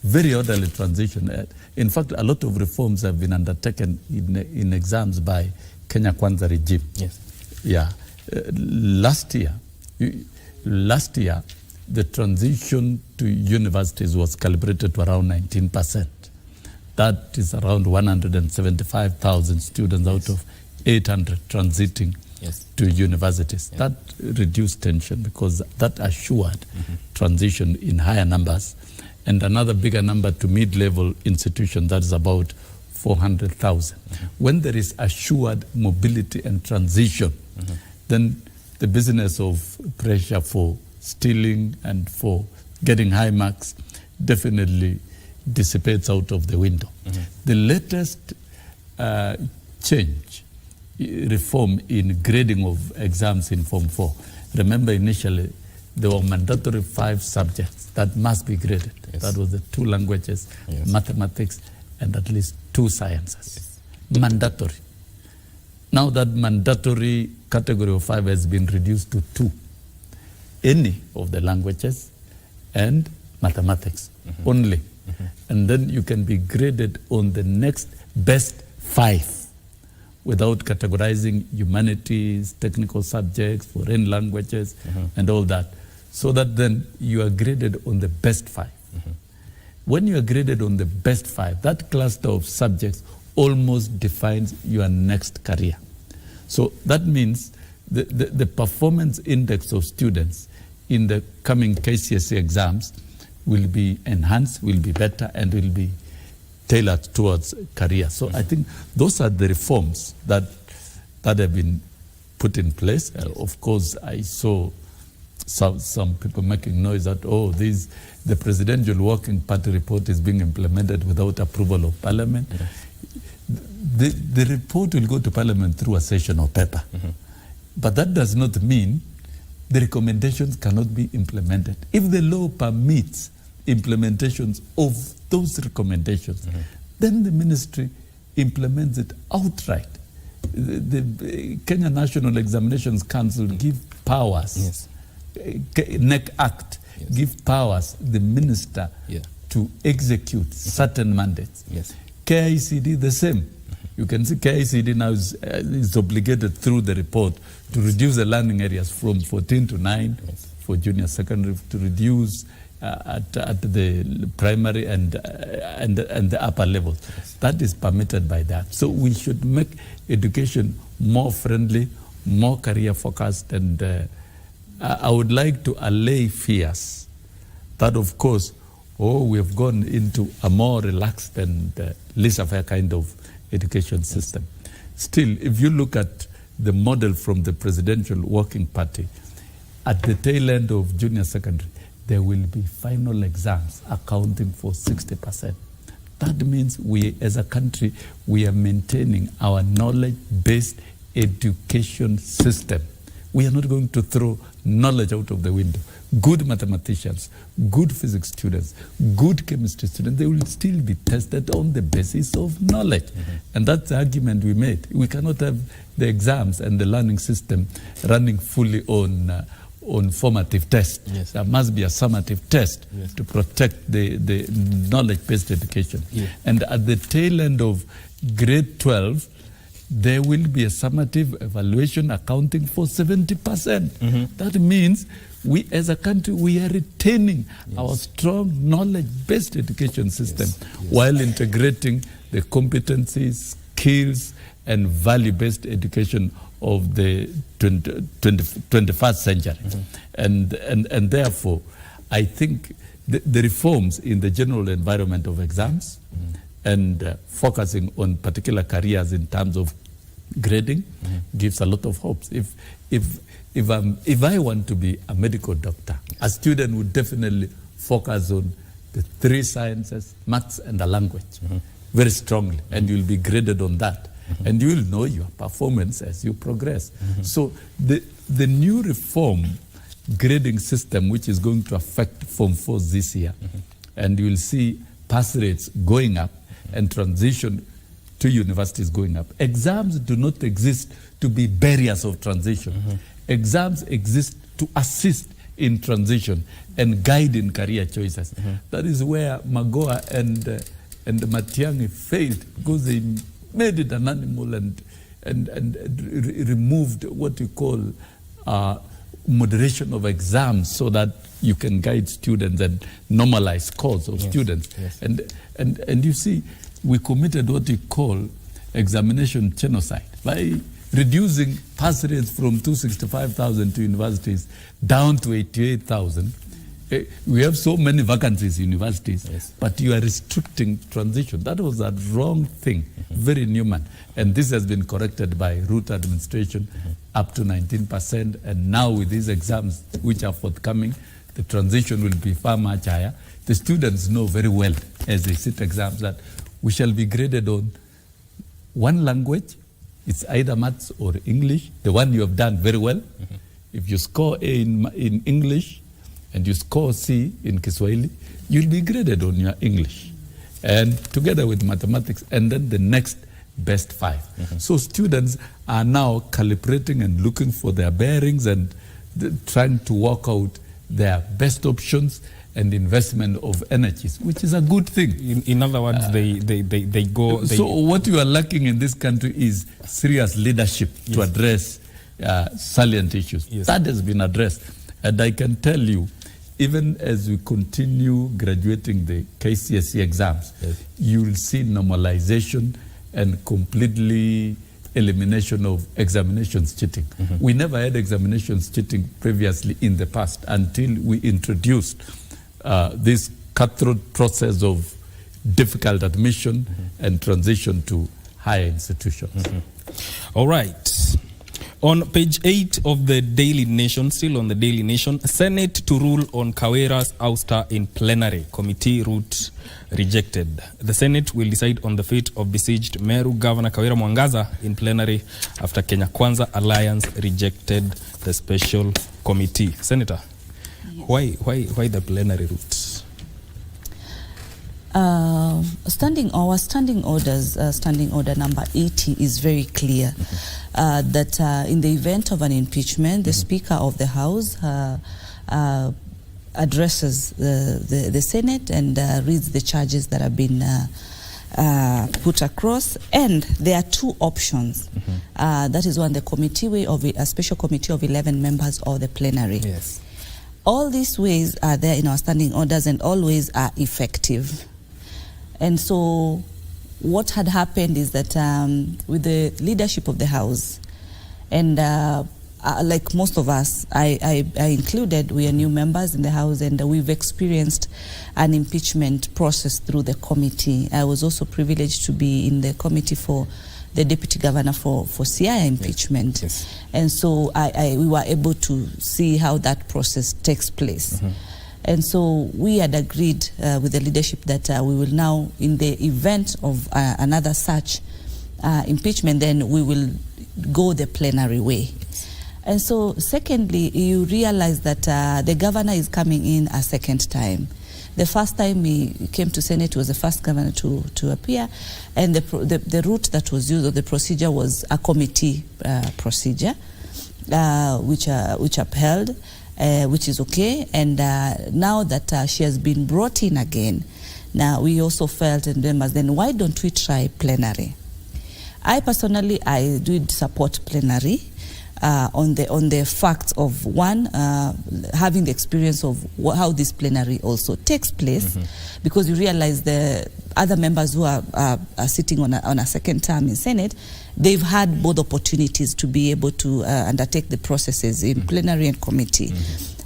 very orderly transition. In fact, a lot of reforms have been undertaken in exams by Kenya Kwanza regime. Yeah. Last year, the transition to universities was calibrated to around 19%. That is around 175,000 students out of 800 transiting to universities. That reduced tension because that assured transition in higher numbers. And another bigger number to mid-level institutions, that is about 400,000. When there is assured mobility and transition, then the business of pressure for stealing and for getting high marks definitely dissipates out of the window. The latest reform in grading of exams in Form 4. Remember, initially there were mandatory 5 subjects that must be graded. That was the 2 languages, mathematics, and at least 2 sciences. Mandatory. Now that mandatory category of 5 has been reduced to 2. Any of the languages and mathematics only. And then you can be graded on the next best 5 without categorizing humanities, technical subjects, foreign languages, and all that. So that then you are graded on the best 5. When you are graded on the best 5, that cluster of subjects almost defines your next career. So that means the performance index of students in the coming KCSE exams will be enhanced, will be better, and will be tailored towards career. So I think those are the reforms that have been put in place. Of course, I saw some people making noise that, the Presidential Working Party report is being implemented without approval of Parliament. The report will go to Parliament through a session of paper. But that does not mean the recommendations cannot be implemented. If the law permits implementations of those recommendations, then the ministry implements it outright. The Kenya National Examinations Council give powers, NEC Act, give powers the minister to execute certain mandates. KICD the same. You can see KICD now is obligated through the report to reduce the learning areas from 14 to 9 for junior secondary, to reduce at the primary and the upper levels. That is permitted by that. So we should make education more friendly, more career focused, and I would like to allay fears that, of course, we have gone into a more relaxed and laissez-faire kind of education system. Still, if you look at the model from the Presidential Working Party, at the tail end of junior secondary, there will be final exams accounting for 60%. That means we, as a country, we are maintaining our knowledge-based education system. We are not going to throw knowledge out of the window. Good mathematicians, good physics students, good chemistry students, they will still be tested on the basis of knowledge. And that's the argument we made. We cannot have the exams and the learning system running fully on formative tests. There must be a summative test to protect the knowledge-based education. And at the tail end of grade 12, there will be a summative evaluation accounting for 70%. That means we, as a country, we are retaining our strong knowledge-based education system while integrating the competencies, skills, and value-based education of the 21st century. And therefore, I think the reforms in the general environment of exams and focusing on particular careers in terms of grading gives a lot of hopes. If I want to be a medical doctor, a student would definitely focus on the 3 sciences, maths, and a language very strongly, and you'll be graded on that. And you will know your performance as you progress. So the new reform grading system, which is going to affect Form 4 this year, and you will see pass rates going up and transition to universities going up. Exams do not exist to be barriers of transition. Exams exist to assist in transition and guide in career choices. That is where Magoa and Matiang'i failed, because they made it an animal and removed what you call moderation of exams so that you can guide students and normalize scores of students. Yes. And you see, we committed what you call examination genocide by reducing pass rates from 265,000 to universities down to 88,000. We have so many vacancies in universities, but you are restricting transition. That was a wrong thing, very inhuman. And this has been corrected by Root administration up to 19%. And now with these exams, which are forthcoming, the transition will be far much higher. The students know very well as they sit exams that we shall be graded on one language. It's either maths or English, the one you have done very well. If you score A in English and you score C in Kiswahili, you'll be graded on your English. And together with mathematics, and then the next best 5. So students are now calibrating and looking for their bearings and trying to work out their best options and investment of energies, which is a good thing. In other words, they go... So what you are lacking in this country is serious leadership to address salient issues. That has been addressed. And I can tell you, even as we continue graduating the KCSE exams, you will see normalization and completely elimination of examinations cheating. We never had examinations cheating previously in the past until we introduced this cutthroat process of difficult admission and transition to higher institutions. All right. On page 8 of the Daily Nation, still on the Daily Nation, Senate to rule on Kawera's ouster in plenary. Committee route rejected. The Senate will decide on the fate of besieged Meru Governor Kawera Mwangaza in plenary after Kenya Kwanza Alliance rejected the special committee. Senator, why the plenary route? Standing orders, standing order number 80 is very clear that in the event of an impeachment, the Speaker of the House addresses the Senate and reads the charges that have been put across. And there are 2 options. That is one, the committee way of a special committee of 11 members or the plenary. Yes. All these ways are there in our standing orders and all ways are effective. And so what had happened is that with the leadership of the House, and like most of us, I included, we are new members in the House, and we've experienced an impeachment process through the committee. I was also privileged to be in the committee for the Deputy Governor for CIA impeachment. Yes. And so we were able to see how that process takes place. And so we had agreed with the leadership that we will now, in the event of another such impeachment, then we will go the plenary way. And so secondly, you realize that the governor is coming in a second time. The first time he came to Senate, was the first governor to appear, and the route that was used, or the procedure, was a committee procedure, which upheld. Which is okay, and now that she has been brought in again, now we also felt, and members, then why don't we try plenary? I personally, I did support plenary on the facts of one, having the experience of how this plenary also takes place, because you realize the other members who are sitting on a second term in Senate, they've had both opportunities to be able to undertake the processes in plenary and committee.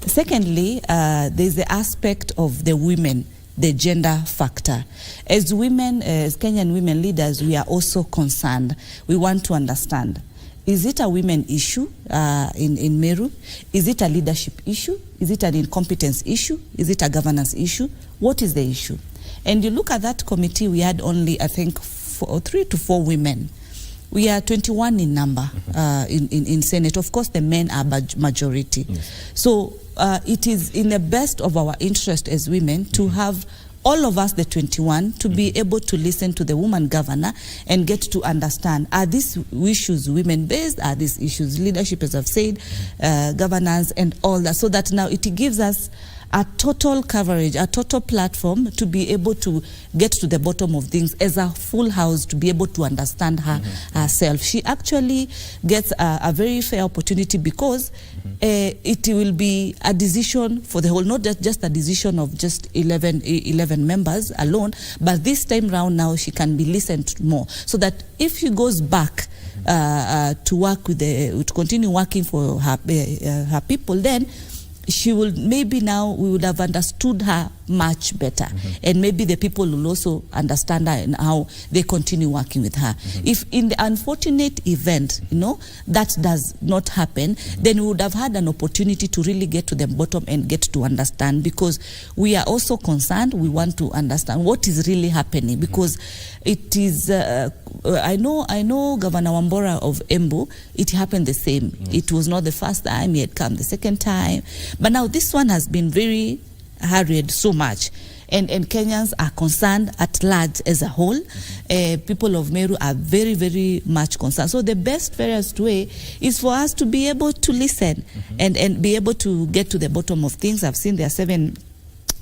Secondly, there's the aspect of the women, the gender factor. As women, as Kenyan women leaders, we are also concerned. We want to understand, is it a women issue in Meru? Is it a leadership issue? Is it an incompetence issue? Is it a governance issue? What is the issue? And you look at that committee, we had only, I think, 3 to 4 women. We are 21 in number in Senate. Of course, the men are majority. Yes. So it is in the best of our interest as women to have all of us, the 21, to be able to listen to the woman governor and get to understand, are these issues women-based? Are these issues leadership, as I've said, governance and all that? So that now it gives us a total coverage, a total platform to be able to get to the bottom of things as a full house, to be able to understand herself. She actually gets a very fair opportunity because it will be a decision for the whole, not just a decision of just 11 members alone, but this time round now she can be listened to more, so that if she goes back to work with to continue working for her people, then she will, maybe now we would have understood her much better, and maybe the people will also understand her and how they continue working with her. If in the unfortunate event, that does not happen, then we would have had an opportunity to really get to the bottom and get to understand, because we are also concerned. We want to understand what is really happening, because it is I know Governor Wambora of Embu, it happened the same. It was not the first time, he had come the second time, but now this one has been very hurried so much, and Kenyans are concerned at large as a whole. People of Meru are very, very much concerned. So the best, fairest way is for us to be able to listen and be able to get to the bottom of things. I've seen there are 7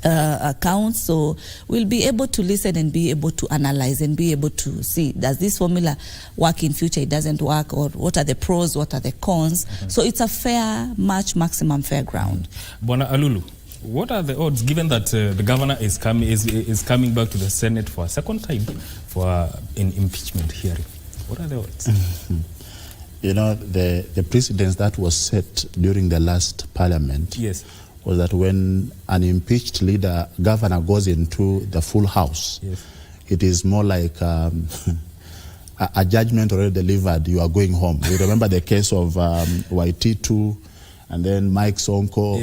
accounts, so we'll be able to listen and be able to analyze and be able to see, does this formula work in future, it doesn't work, or what are the pros, what are the cons. So it's a fair, maximum fair ground. Bwana Alulu, what are the odds, given that the governor is coming back to the Senate for a second time for an impeachment hearing? What are the odds? The precedence that was set during the last parliament was that when an impeached governor goes into the full house, it is more like a judgment already delivered, you are going home. You remember the case of YT2 and then Mike Sonko.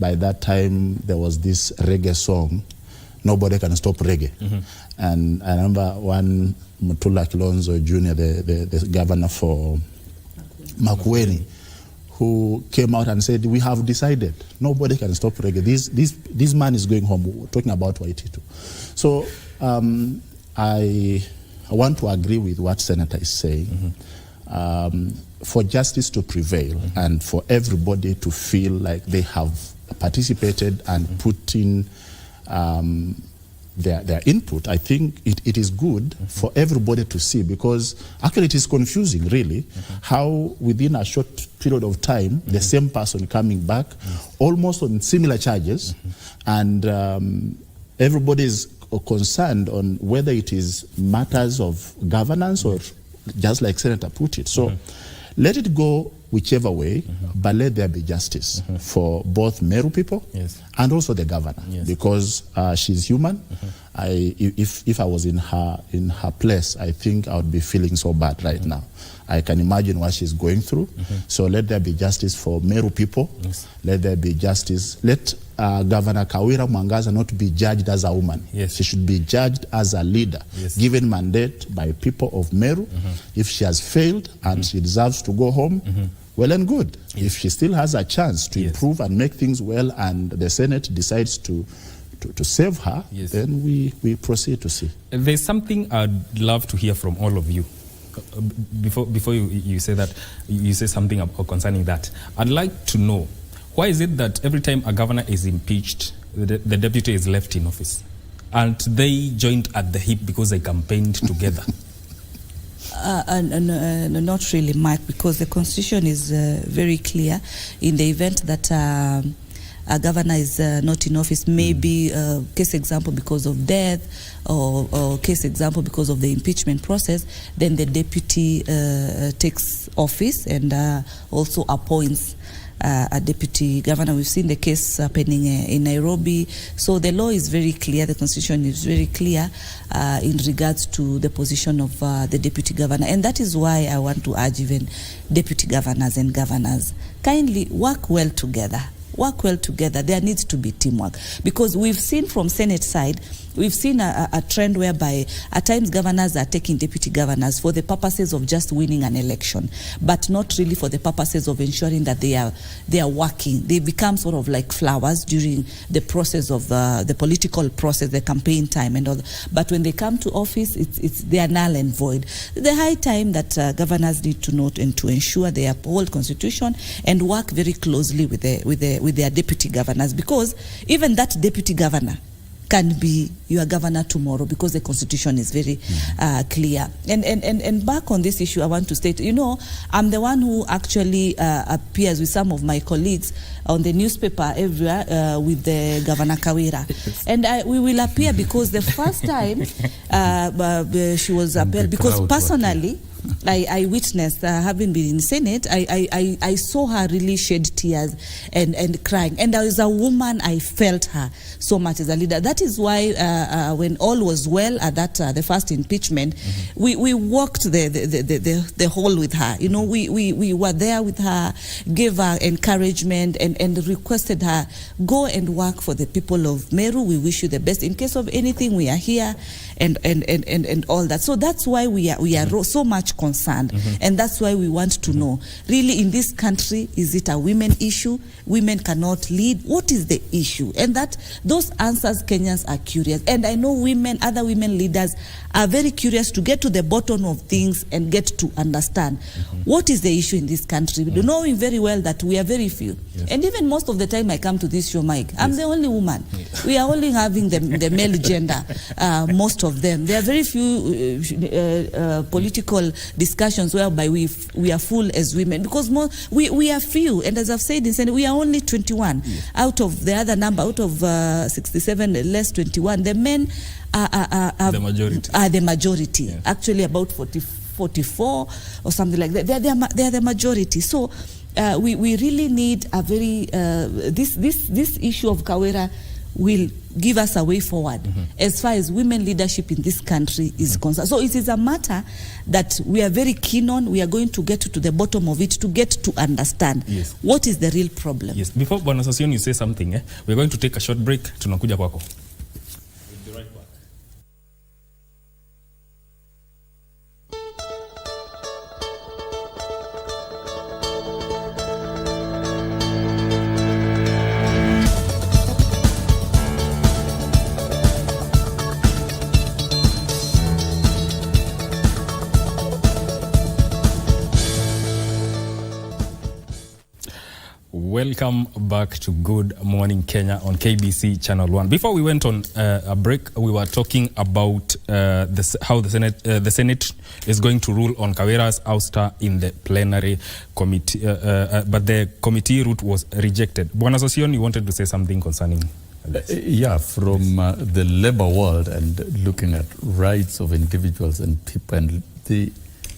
By that time, there was this reggae song, Nobody Can Stop Reggae. And I remember one Mutula Kilonzo Jr., the governor for Makueni, who came out and said, we have decided, nobody can stop reggae. This man is going home. We're talking about YT2. So I want to agree with what Senator is saying. For justice to prevail and for everybody to feel like they have participated and put in their input, I think it is good for everybody to see, because actually it is confusing, really, how within a short period of time, the same person coming back, almost on similar charges, and everybody is concerned on whether it is matters of governance or just like Senator put it. So let it go whichever way, but let there be justice for both Meru people and also the governor, because she's human. If I was in her place, I think I would be feeling so bad right now. I can imagine what she's going through. So let there be justice for Meru people. Let there be justice. Let Governor Kawira Mwangaza not be judged as a woman. She should be judged as a leader, given mandate by people of Meru. If she has failed and she deserves to go home, well and good. If she still has a chance to improve and make things well, and the Senate decides to save her, then we proceed to see. There's something I'd love to hear from all of you. Before you say that, you say something concerning that. I'd like to know, why is it that every time a governor is impeached, the deputy is left in office? Aren't they joined at the hip because they campaigned together? Not really, Mike, because the Constitution is very clear. In the event that a governor is not in office, maybe case example because of death, or case example because of the impeachment process, then the deputy takes office and also appoints a deputy governor. We've seen the case happening in Nairobi. So the law is very clear, the Constitution is very clear in regards to the position of the deputy governor. And that is why I want to urge even deputy governors and governors, kindly work well together. Work well together. There needs to be teamwork, because we've seen from Senate side, we've seen a trend whereby at times governors are taking deputy governors for the purposes of just winning an election, but not really for the purposes of ensuring that they are working. They become sort of like flowers during the process of the political process, the campaign time and all that. But when they come to office, they are null and void. The high time that governors need to note and to ensure they uphold Constitution and work very closely with the with their deputy governors, because even that deputy governor can be your governor tomorrow, because the constitution is very clear. And back on this issue, I want to state, I'm the one who actually appears with some of my colleagues on the newspaper everywhere with the Governor Kawira. And we will appear because the first time she was appeared, because personally, I witnessed, having been in the Senate, I saw her really shed tears and crying. And as a woman, I felt her so much as a leader. That is why when all was well at that the first impeachment, we walked the hall with her. We were there with her, gave her encouragement, and requested her, go and work for the people of Meru. We wish you the best. In case of anything, we are here, and all that. So that's why we are so much concerned, and that's why we want to know, really, in this country, is it a women issue? Women cannot lead. What is the issue? And those answers, Kenyans are curious, and I know other women leaders are very curious to get to the bottom of things and get to understand what is the issue in this country. We know very well that we are very few, and even most of the time I come to this show, Mike, I'm the only woman. We are only having the male gender, most of them. There are very few political discussions whereby we are full as women, because we are few, and as I've said in Senate, we are only 21 out of the other number, out of 67 less 21. The men are the majority, actually about 44 or something like that. They are the majority. So we really need a very this issue of Kawira will give us a way forward as far as women leadership in this country is concerned. So it is a matter that we are very keen on. We are going to get to the bottom of it to get to understand what is the real problem. Yes. Before Bwana Sassion, you say something, we're going to take a short break. Tunakuja kwako. We'll be right back. Welcome back to Good Morning Kenya on KBC Channel 1. Before we went on a break, we were talking about how the Senate is going to rule on Kawira's ouster in the plenary committee, but the committee route was rejected. Bwana Sassion, you wanted to say something concerning this? From the labor world and looking at rights of individuals and people and the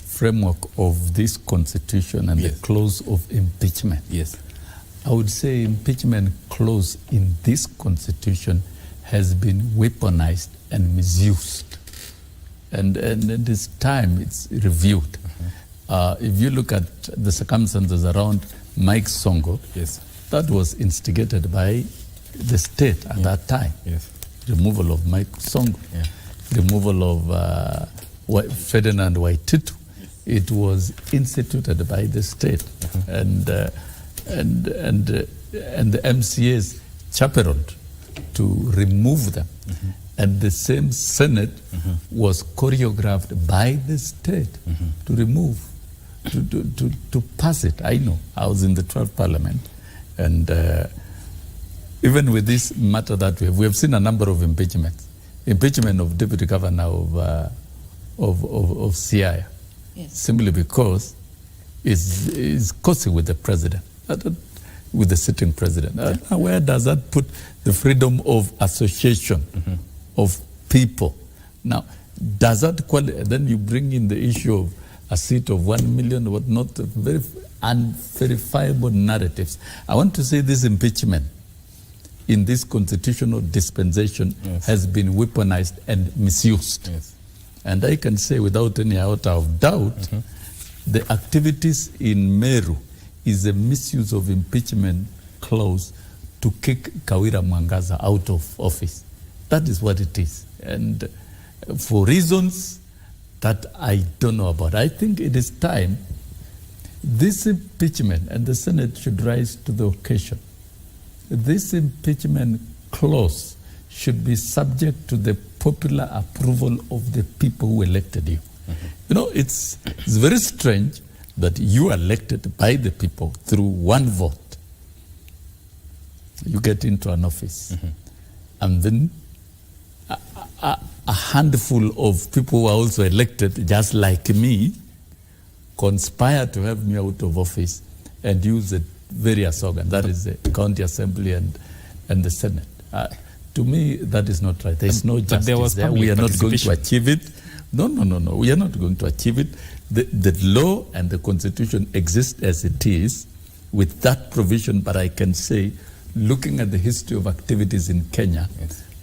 framework of this constitution and the clause of impeachment. Yes. I would say impeachment clause in this constitution has been weaponized and misused. And this time it's reviewed. If you look at the circumstances around Mike Songo, that was instigated by the state at that time. Removal of Mike Songo, removal of Ferdinand Waititu. It was instituted by the state. And the MCAs chaperoned to remove them. And the same Senate was choreographed by the state to remove, to pass it. I know, I was in the 12th Parliament, and even with this matter that we have seen a number of impeachments. Impeachment of Deputy Governor of Siaya, simply because it's causing with the President. With the sitting president. Where does that put the freedom of association of people? Now, does that qualify? Then you bring in the issue of a seat of 1 million, whatnot, very unverifiable narratives. I want to say this impeachment in this constitutional dispensation has been weaponized and misused. And I can say without any iota of doubt, the activities in Meru is a misuse of impeachment clause to kick Kawira Mwangaza out of office. That is what it is. And for reasons that I don't know about, I think it is time this impeachment, and the Senate should rise to the occasion. This impeachment clause should be subject to the popular approval of the people who elected you. It's very strange that you are elected by the people through one vote. you get into an office, and then a handful of people who are also elected, just like me, conspire to have me out of office and use the various organs, that is the county assembly and the Senate. To me, that is not right. There is no justice there. We are not going to achieve it. No. We are not going to achieve it. The law and the constitution exist as it is with that provision, but I can say, looking at the history of activities in Kenya,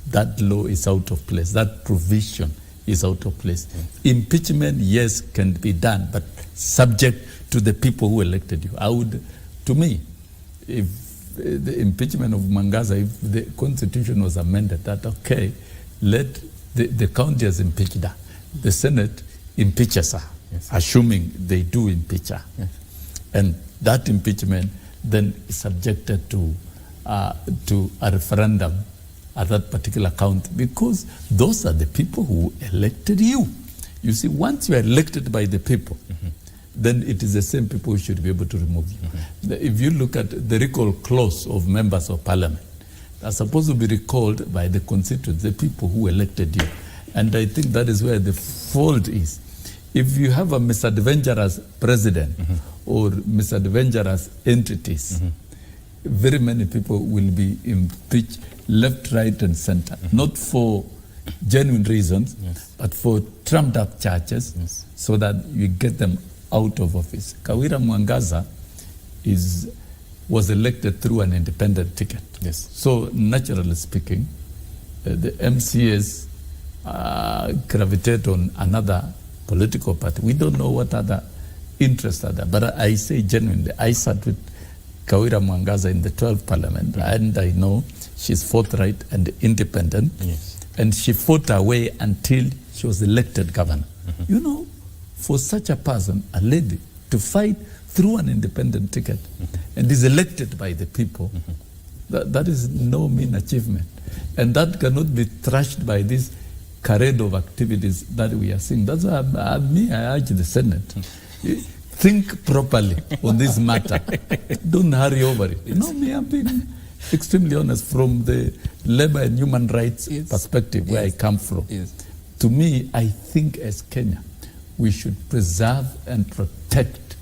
that law is out of place. That provision is out of place. Impeachment, yes, can be done, but subject to the people who elected you. To me, if the impeachment of Mwangaza, if the constitution was amended, that okay, let the county has impeached her. The Senate impeaches her, assuming they do impeach her. And that impeachment then is subjected to a referendum at that particular county, because those are the people who elected you. You see, once you are elected by the people, then it is the same people who should be able to remove you. If you look at the recall clause of members of parliament, they're supposed to be recalled by the constituents, the people who elected you. And I think that is where the fault is. If you have a misadventurous president or misadventurous entities, very many people will be impeached left, right, and center, not for genuine reasons, but for trumped up charges, so that you get them out of office. Kawira Mwangaza was elected through an independent ticket. So naturally speaking, the MCAs gravitate on another political party. We don't know what other interests are there. But I say genuinely, I sat with Kawira Mwangaza in the 12th parliament, and I know she's forthright and independent, and she fought her way until she was elected governor. You know, for such a person, a lady, to fight through an independent ticket and is elected by the people, that is no mean achievement. And that cannot be thrashed by this parade of activities that we are seeing. That's why I urge the Senate, think properly on this matter. Don't hurry over it. You know, me, I'm being extremely honest from the labor and human rights perspective where I come from. To me, I think as Kenya, we should preserve and protect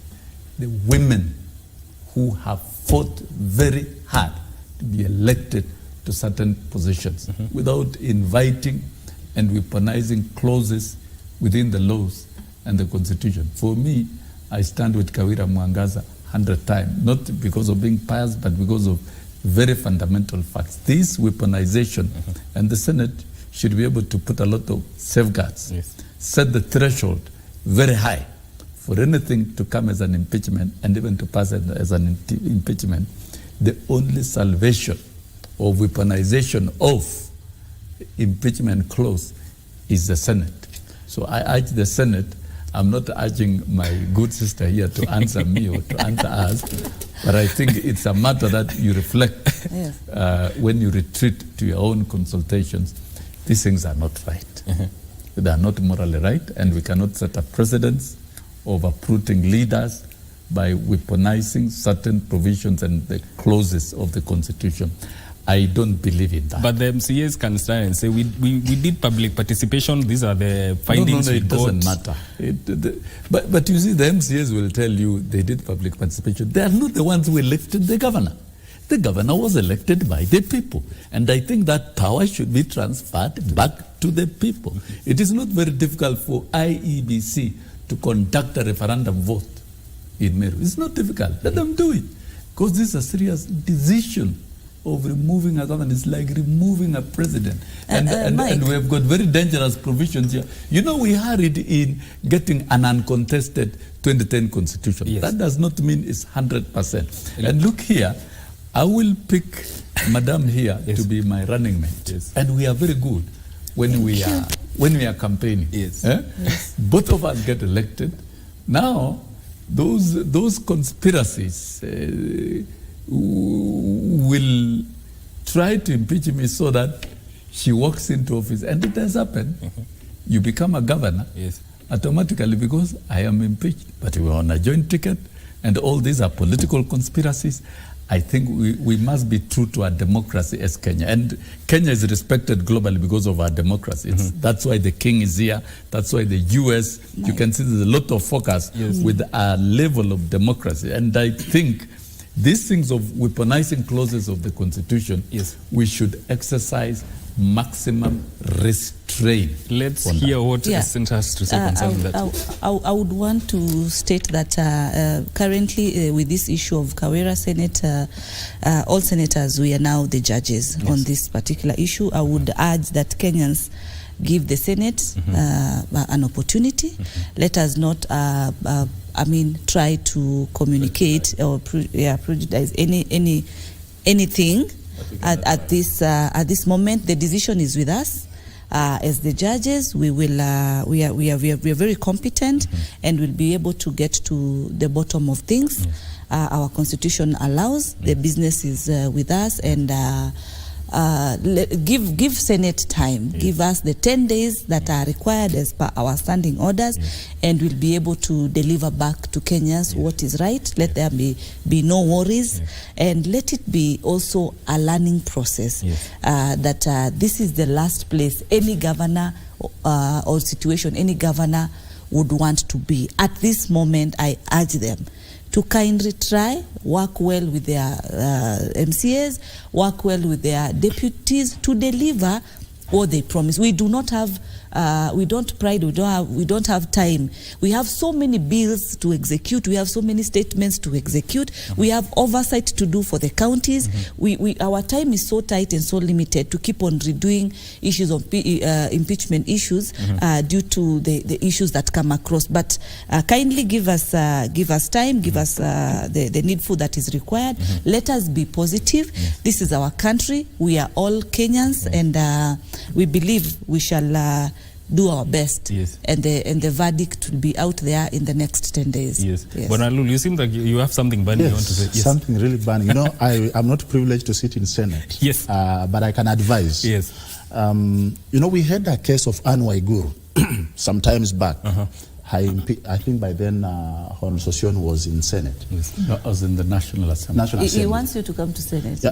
the women who have fought very hard to be elected to certain positions without inviting and weaponizing clauses within the laws and the constitution. For me, I stand with Kawira Mwangaza 100 times, not because of being pious, but because of very fundamental facts. This weaponization, and the Senate should be able to put a lot of safeguards, set the threshold very high for anything to come as an impeachment and even to pass it as an impeachment. The only salvation or weaponization of impeachment clause is the Senate. So I urge the Senate. I'm not urging my good sister here to answer me or to answer us, but I think it's a matter that you reflect when you retreat to your own consultations. These things are not right. They are not morally right, and we cannot set a precedence of uprooting leaders by weaponizing certain provisions and the clauses of the Constitution. I don't believe in that. But the MCAs can stand and say, we did public participation, these are the findings we got. It doesn't matter. But you see, the MCAs will tell you they did public participation. They are not the ones who elected the governor. The governor was elected by the people. And I think that power should be transferred back to the people. It is not very difficult for IEBC to conduct a referendum vote in Meru. It's not difficult. Let them do it. Because this is a serious decision of removing a government. It's like removing a president. And we have got very dangerous provisions here. You know, we hurried in getting an uncontested 2010 constitution. That does not mean it's 100%. And look here, I will pick Madam here to be my running mate. And we are very good when we are campaigning. Both of us get elected. Now, those conspiracies will try to impeach me so that she walks into office. And it has happened. You become a governor automatically because I am impeached. But we are on a joint ticket, and all these are political conspiracies. I think we must be true to our democracy as Kenya. And Kenya is respected globally because of our democracy. That's why the king is here. That's why the US, you can see there's a lot of focus with our level of democracy. And I think these things of weaponizing clauses of the Constitution, we should exercise maximum restraint. Let's hear what Senator has to say concerning that. I would want to state that currently with this issue of Kawera Senate, all senators, we are now the judges on this particular issue. I would urge that Kenyans give the Senate an opportunity. Let us not try to communicate or prejudice anything. At this moment, the decision is with us. As the judges, we are very competent and will be able to get to the bottom of things. Our constitution allows. The business is with us, and give Senate time. Give us the 10 days that are required as per our standing orders, and we'll be able to deliver back to Kenyans what is right. Let there be no worries, and let it be also a learning process. That this is the last place any governor or situation any governor would want to be. At this moment, I urge them to kindly try, work well with their MCAs, work well with their deputies to deliver what they promise. We do not have, we don't have time. We have so many bills to execute. We have so many statements to execute. We have oversight to do for the counties. Our time is so tight and so limited to keep on redoing issues of impeachment issues due to the issues that come across. But kindly give us time, give us the needful that is required. Let us be positive. This is our country. We are all Kenyans, and we believe we shall do our best, and the verdict will be out there in the next 10 days. Bonalul, you seem like you have something burning you want to say. Something really burning. You know, I'm not privileged to sit in Senate, but I can advise. You know, we had a case of Anne Waiguru some times back. I think by then Hon Sosion was in Senate. No, I was in the National Assembly. He wants you to come to Senate.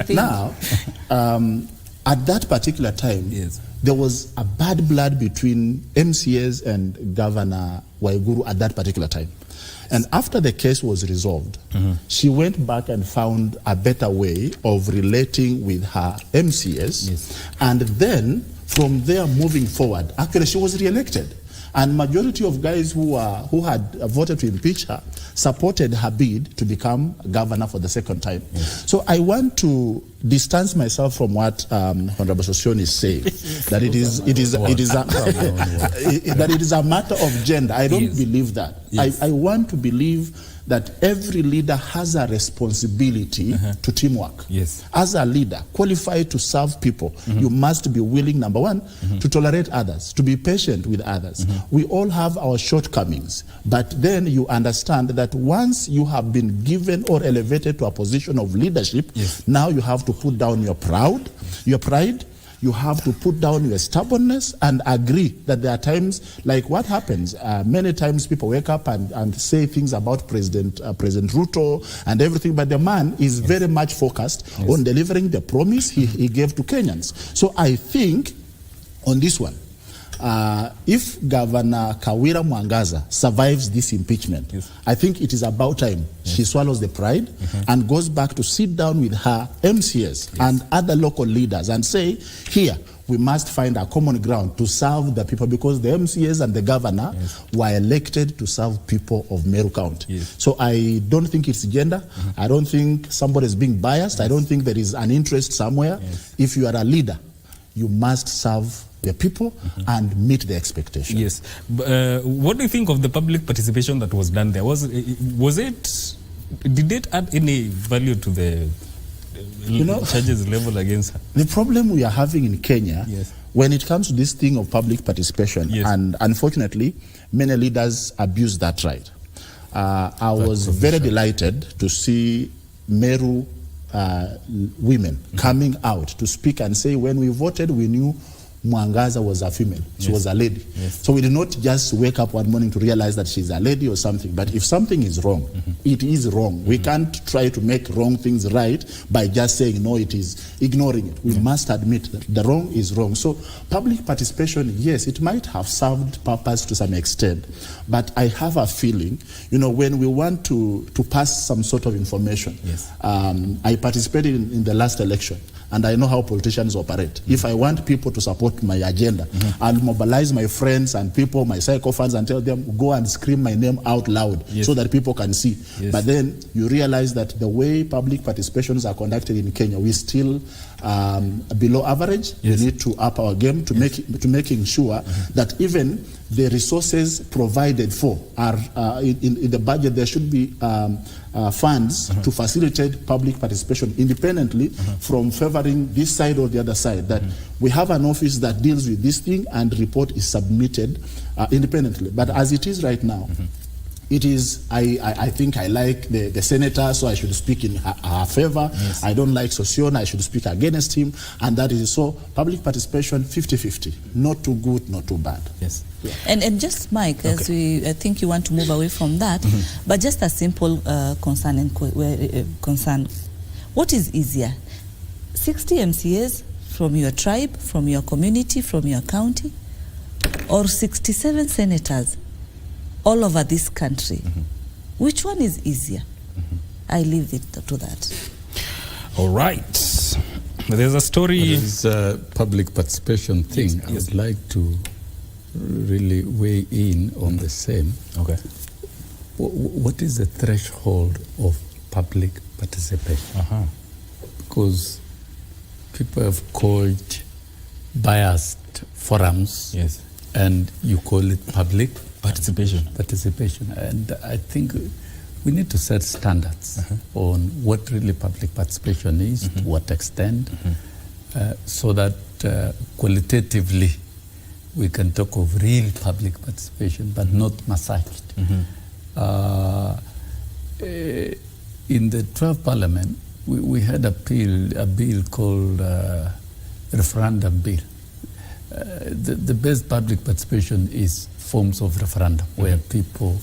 Now, at that particular time, there was a bad blood between MCAs and Governor Waiguru at that particular time. And after the case was resolved, she went back and found a better way of relating with her MCAs. And then, from there moving forward, actually she was re-elected. And majority of guys who had voted to impeach her supported her bid to become governor for the second time. So I want to distance myself from what Honorable Sosion is saying, that it is a matter of gender. I don't believe that. I want to believe that every leader has a responsibility to teamwork. As a leader, qualified to serve people, you must be willing, number one, to tolerate others, to be patient with others. We all have our shortcomings, but then you understand that once you have been given or elevated to a position of leadership, now you have to put down your pride, you have to put down your stubbornness and agree that there are times, like what happens, many times people wake up and say things about President Ruto and everything, but the man is very much focused on delivering the promise he gave to Kenyans. So I think on this one, if Governor Kawira Mwangaza survives this impeachment, I think it is about time she swallows the pride and goes back to sit down with her MCS and other local leaders and say, here, we must find a common ground to serve the people, because the MCAs and the governor were elected to serve people of Meru County. So I don't think it's gender. I don't think somebody is being biased. I don't think there is an interest somewhere. If you are a leader, you must serve the people and meet the expectations. What do you think of the public participation that was done there? Did it add any value to the charges level against her? The problem we are having in Kenya, when it comes to this thing of public participation, and unfortunately, many leaders abuse that right. I was very delighted to see Meru women coming out to speak and say, when we voted, we knew Mwangaza was a female. She was a lady. So we did not just wake up one morning to realize that she's a lady or something. But if something is wrong, it is wrong. We can't try to make wrong things right by just saying, no, it is, ignoring it. We must admit that the wrong is wrong. So public participation, yes, it might have served purpose to some extent. But I have a feeling, you know, when we want to pass some sort of information, I participated in the last election. And I know how politicians operate. If I want people to support my agenda, I'll mobilize my friends and people, my cycle fans, and tell them, go and scream my name out loud so that people can see. But then you realize that the way public participations are conducted in Kenya, we still below average. We need to up our game to making sure that even the resources provided for are in the budget. There should be funds to facilitate public participation independently from favoring this side or the other side. That we have an office that deals with this thing and report is submitted independently. But as it is right now, it is, I think I like the senator, so I should speak in her favor. I don't like Sosiona, I should speak against him. And that is so, public participation 50-50. Not too good, not too bad. And just, Mike, as I think you want to move away from that, but just a simple concern. What is easier? 60 MCAs from your tribe, from your community, from your county, or 67 senators all over this country? Which one is easier? I leave it to that. All right. There's a story. This public participation thing, I would like to really weigh in on the same. What is the threshold of public participation? Because people have called biased forums, and you call it public participation. And I think we need to set standards on what really public participation is, to what extent, so that qualitatively we can talk of real public participation, but not massaged. In the 12th Parliament, we had a bill called referendum bill. The best public participation is forms of referendum where people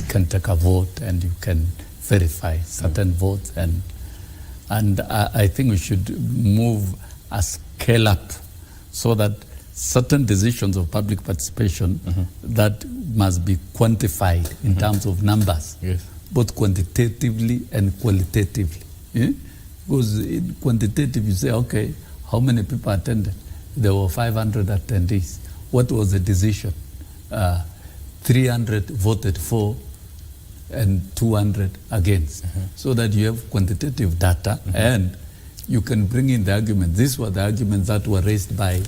can take a vote and you can verify certain votes, and I think we should move a scale up so that certain decisions of public participation that must be quantified in terms of numbers, both quantitatively and qualitatively. Because in quantitative you say, okay, how many people attended? There were 500 attendees. What was the decision? 300 voted for and 200 against. So that you have quantitative data and you can bring in the argument. These were the arguments that were raised by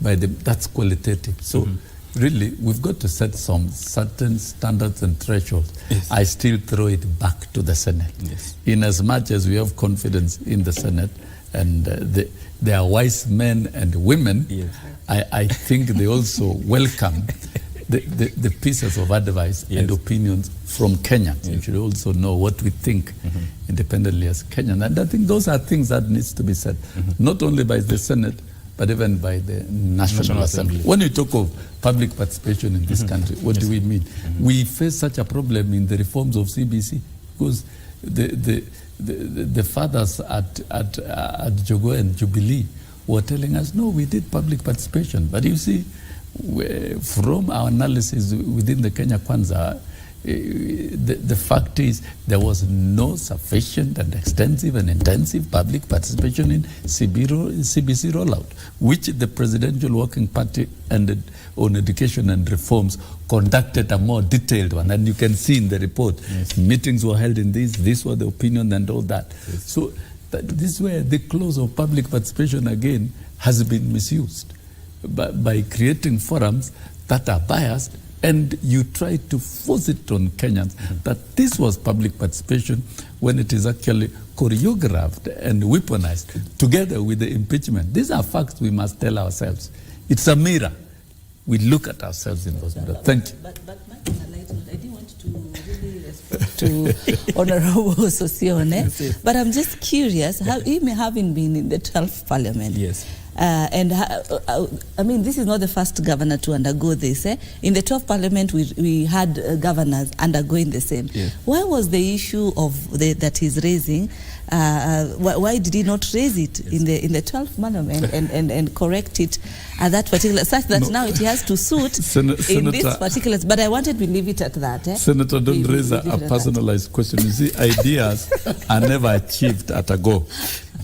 that's qualitative. So really, we've got to set some certain standards and thresholds. I still throw it back to the Senate. In as much as we have confidence in the Senate, and they are wise men and women, I think they also welcome the pieces of advice and opinions from Kenyans. You should also know what we think independently as Kenyans. And I think those are things that needs to be said, not only by the Senate, but even by the National Assembly. When you talk of public participation in this country, what do we mean? We face such a problem in the reforms of CBC because the fathers at Jogo and Jubilee were telling us, no, we did public participation. But you see, from our analysis within the Kenya Kwanza, the fact is there was no sufficient and extensive and intensive public participation in CBC rollout, which the Presidential Working Party on Education and Reforms conducted a more detailed one. And you can see in the report, meetings were held in this were the opinion and all that. So this is where the clause of public participation again has been misused by creating forums that are biased, and you try to force it on Kenyans that this was public participation when it is actually choreographed and weaponized together with the impeachment. These are facts we must tell ourselves. It's a mirror. We look at ourselves in those mirrors. Thank you. But I didn't want to really respond to Honorable Sosione, but I'm just curious, having been in the 12th Parliament, I mean, this is not the first governor to undergo this. In the 12th parliament, we had governors undergoing the same. Yeah. Why was the issue of that he's raising? Why did he not raise it in the 12th parliament and correct it at that particular, such that now it has to suit in this particular? But I wanted to leave it at that. Senator, don't raise a personalized question. You see, ideas are never achieved at a go.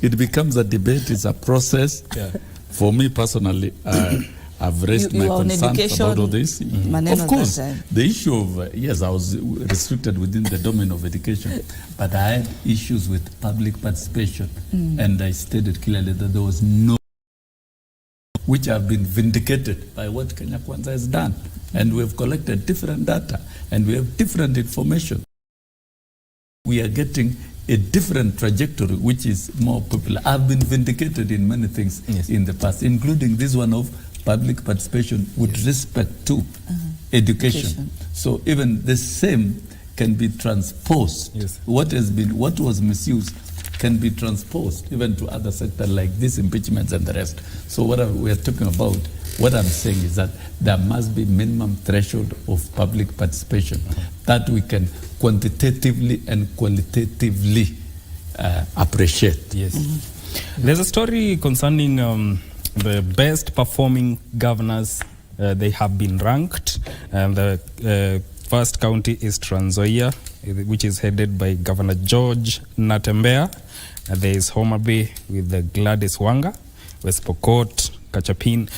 It becomes a debate. It's a process. Yeah. For me personally, I've raised my concerns about all this. Of course, the issue of, yes, I was restricted within the domain of education, but I had issues with public participation, and I stated clearly that there was no, which have been vindicated by what Kenya Kwanza has done. And we have collected different data, and we have different information. We are getting a different trajectory, which is more popular. I've been vindicated in many things in the past, including this one of public participation with respect to education. So even the same can be transposed. What was misused can be transposed even to other sectors like this impeachments and the rest. So what we are talking about, what I'm saying is that there must be minimum threshold of public participation that we can quantitatively and qualitatively appreciate. There's a story concerning the best performing governors. They have been ranked, and the first county is Trans Nzoia, which is headed by Governor George Natembeya. There is Homa Bay with the Gladys Wanga, West Pokot, Kachapin.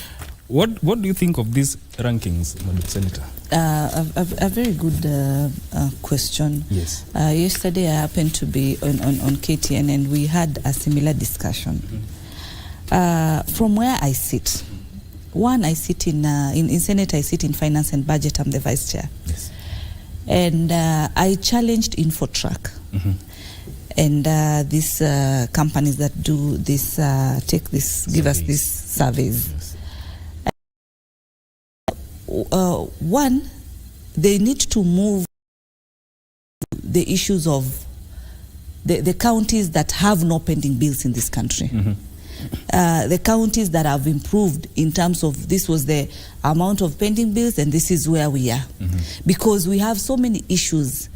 What do you think of these rankings, Madam Senator? A very good question. Yes. Yesterday I happened to be on KTN, and we had a similar discussion. From where I sit, I sit in Senate, I sit in Finance and Budget. I'm the Vice Chair. Yes. And I challenged InfoTrack. And these companies that do this, give us these surveys. One, they need to move the issues of the counties that have no pending bills in this country. The counties that have improved in terms of this was the amount of pending bills, and this is where we are. Because we have so many issues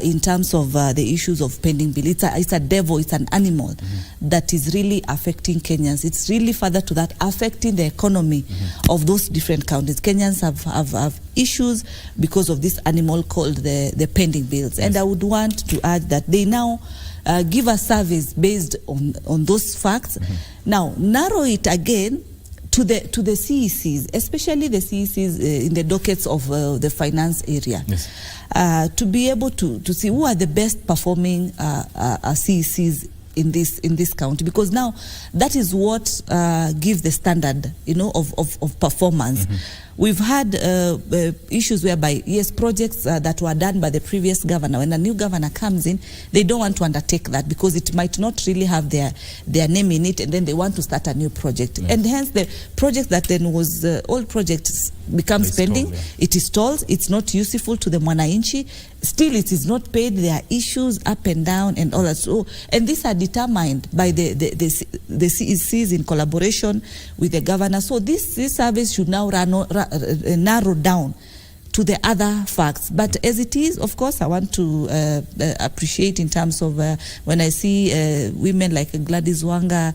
in terms of the issues of pending bill. It's a devil, it's an animal that is really affecting Kenyans. It's really further to that, affecting the economy of those different counties. Kenyans have issues because of this animal called the pending bills. And I would want to add that they now give us surveys based on those facts. Now, narrow it again to the CECs, especially the CECs in the dockets of the finance area, to be able to see who are the best performing CECs in this county, because now that is what gives the standard, of performance. We've had issues whereby, yes, projects that were done by the previous governor, when a new governor comes in, they don't want to undertake that because it might not really have their name in it, and then they want to start a new project. And hence the project that then was old projects becomes pending. It is stalled. It's not useful to the Mwananchi. Still, it is not paid. There are issues up and down and all that. So, and these are determined by the CECs in collaboration with the governor. So this service should now narrow down to the other facts. But as it is, of course, I want to appreciate in terms of when I see women like Gladys Wanga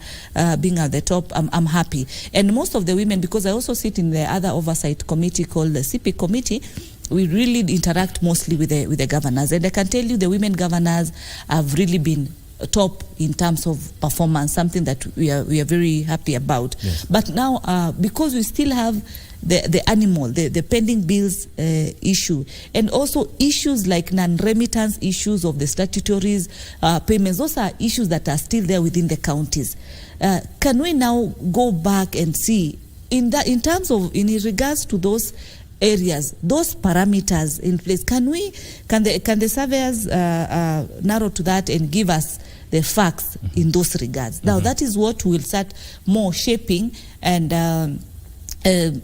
being at the top, I'm happy. And most of the women, because I also sit in the other oversight committee called the CP committee, we really interact mostly with the governors. And I can tell you the women governors have really been top in terms of performance, something that we are very happy about. But now, because we still have the animal, the pending bills issue, and also issues like non-remittance issues of the statutories payments, those are issues that are still there within the counties. Can we now go back and see in regards to those areas, those parameters in place? Can the surveyors narrow to that and give us the facts in those regards? Now that is what will start more shaping and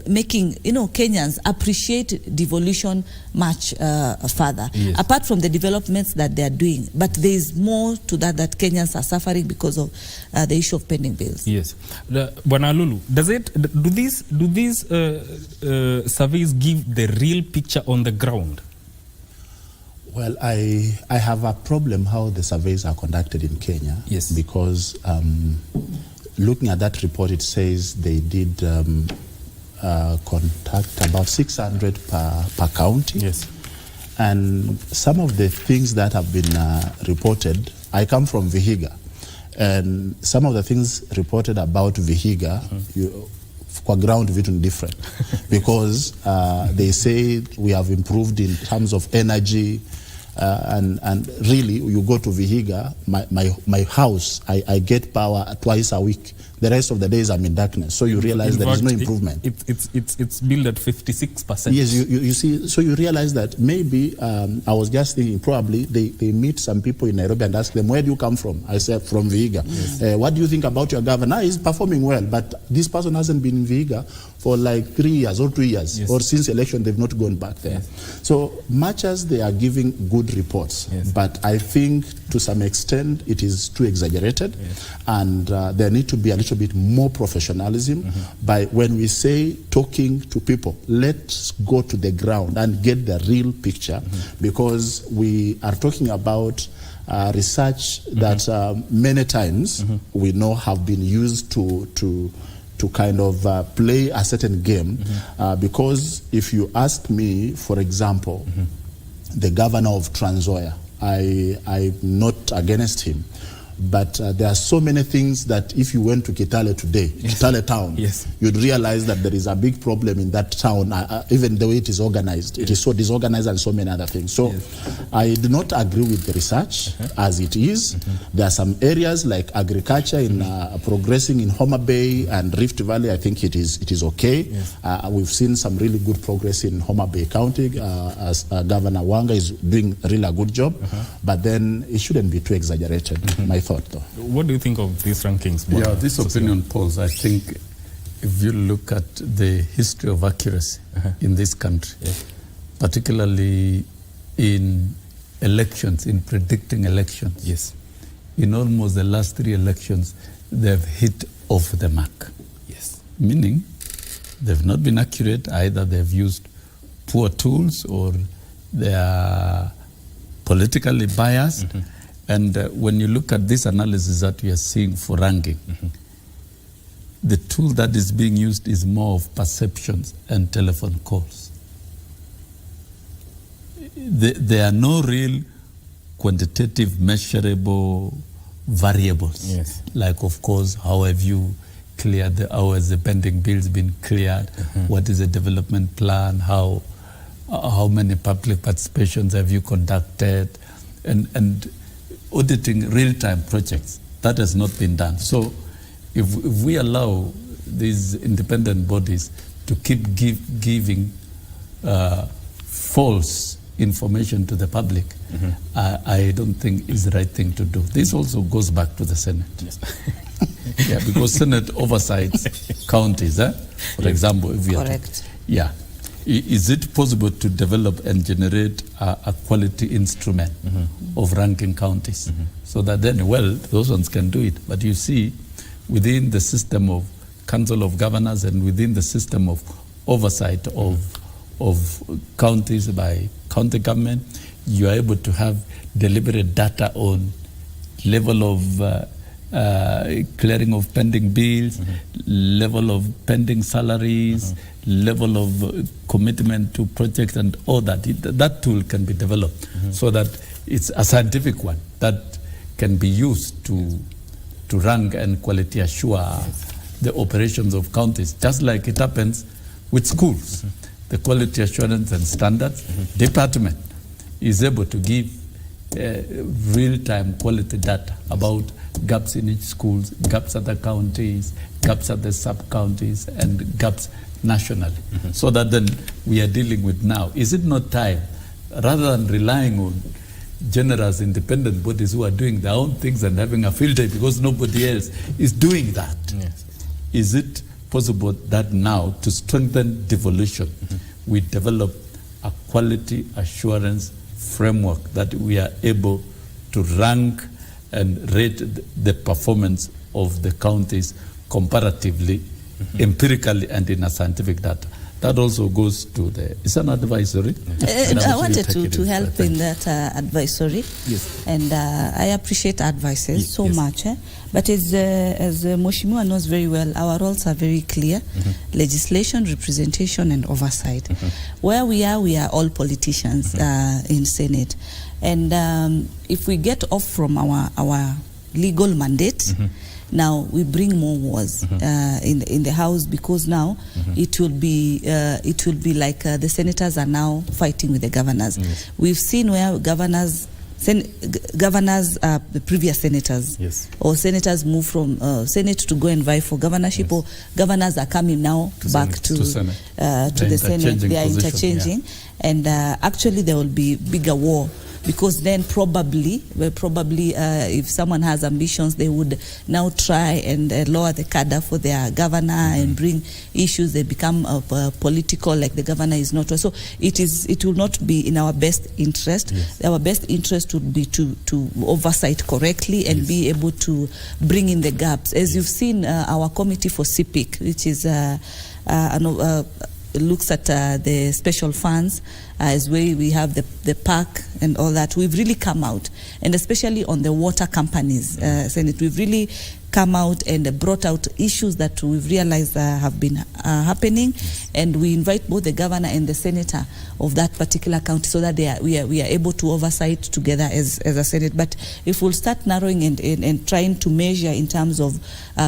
making, Kenyans appreciate devolution much further, Yes. apart from the developments that they are doing. But there is more to that Kenyans are suffering because of the issue of pending bills. Yes. Bwana Lulu, do these surveys give the real picture on the ground? Well, I have a problem how the surveys are conducted in Kenya. Yes. Because looking at that report, it says they did contact about 600 per county. Yes. And some of the things that have been reported, I come from Vihiga, and some of the things reported about Vihiga, kwa ground vitu ni different because they say we have improved in terms of energy, and really you go to Vihiga, my house, I get power twice a week. The rest of the days I'm in darkness. So you realize there is no improvement. It's built at 56%. Yes, you see, so you realize that maybe, I was just thinking probably they meet some people in Nairobi and ask them, where do you come from? I said, from Vihiga. Yes. What do you think about your governor? He's performing well, but this person hasn't been in Vihiga for like 3 years or 2 years, yes. or since election they've not gone back there. Yes. So much as they are giving good reports, yes. but I think to some extent it is too exaggerated, yes. and there need to be a little bit more professionalism by when we say talking to people, let's go to the ground and get the real picture, because we are talking about research that many times we know have been used to kind of play a certain game, because if you ask me, for example, the governor of Trans Nzoia, I'm not against him, but there are so many things that if you went to Kitale today, yes. Kitale town, yes. you'd realize that there is a big problem in that town, even the way it is organized. Yes. It is so disorganized and so many other things. So yes. I do not agree with the research as it is. There are some areas like agriculture in progressing in Homa Bay and Rift Valley. I think it is okay. Yes. We've seen some really good progress in Homa Bay County, as Governor Wanga is doing really a good job, but then it shouldn't be too exaggerated. My thought, though. What do you think of these rankings? Yeah, these opinion polls, I think if you look at the history of accuracy in this country, particularly in elections, in predicting elections, yes, in almost the last 3 elections, they've hit off the mark. Yes. Meaning they've not been accurate, either they've used poor tools or they are politically biased. And when you look at this analysis that we are seeing for ranking, the tool that is being used is more of perceptions and telephone calls. There are no real quantitative, measurable variables. Yes. Like, of course, how have you cleared how has the pending bills been cleared? What is the development plan? How many public participations have you conducted? And auditing real-time projects, that has not been done. So if we allow these independent bodies to keep giving false information to the public, I don't think is the right thing to do. This also goes back to the Senate. Yes. Yeah, because Senate oversights counties, for example. If we Correct. Yeah. Is it possible to develop and generate a quality instrument of ranking counties so that then, well, those ones can do it. But you see, within the system of Council of Governors and within the system of oversight of counties by county government, you are able to have deliberate data on level of clearing of pending bills, level of pending salaries, level of commitment to projects and all that. That tool can be developed so that it's a scientific one that can be used to rank and quality assure the operations of counties, just like it happens with schools. The Quality Assurance and Standards Department is able to give real-time quality data about gaps in each school, gaps at the counties, gaps at the sub-counties, and gaps nationally. So that then we are dealing with now. Is it not time, rather than relying on generous independent bodies who are doing their own things and having a field day because nobody else is doing that? Yes. Is it possible that now, to strengthen devolution, we develop a quality assurance framework that we are able to rank and rate the performance of the counties comparatively, empirically, and in a scientific data. That also goes to it's an advisory. I wanted to help in that advisory. Yes. And I appreciate advices so much. But as Mheshimiwa knows very well, our roles are very clear. Legislation, representation, and oversight. Where we are all politicians in Senate. And if we get off from our legal mandate, now we bring more wars in the House, because now it will be like the senators are now fighting with the governors. We've seen where governors, the previous senators, or senators move from Senate to go and vie for governorship, or governors are coming now back to the Senate. They are interchanging, and actually there will be bigger war. Because then probably if someone has ambitions, they would now try and lower the cadre for their governor and bring issues. They become political, like the governor is not. So it will not be in our best interest. Our best interest would be to oversight correctly and be able to bring in the gaps. As you've seen, our committee for CPIC, which is looks at the special funds, as we have the park and all that. We've really come out, and especially on the water companies, Senate, we've really come out and brought out issues that we've realized have been happening, and we invite both the governor and the senator of that particular county so that we are able to oversight together as a Senate. But if we'll start narrowing and trying to measure in terms of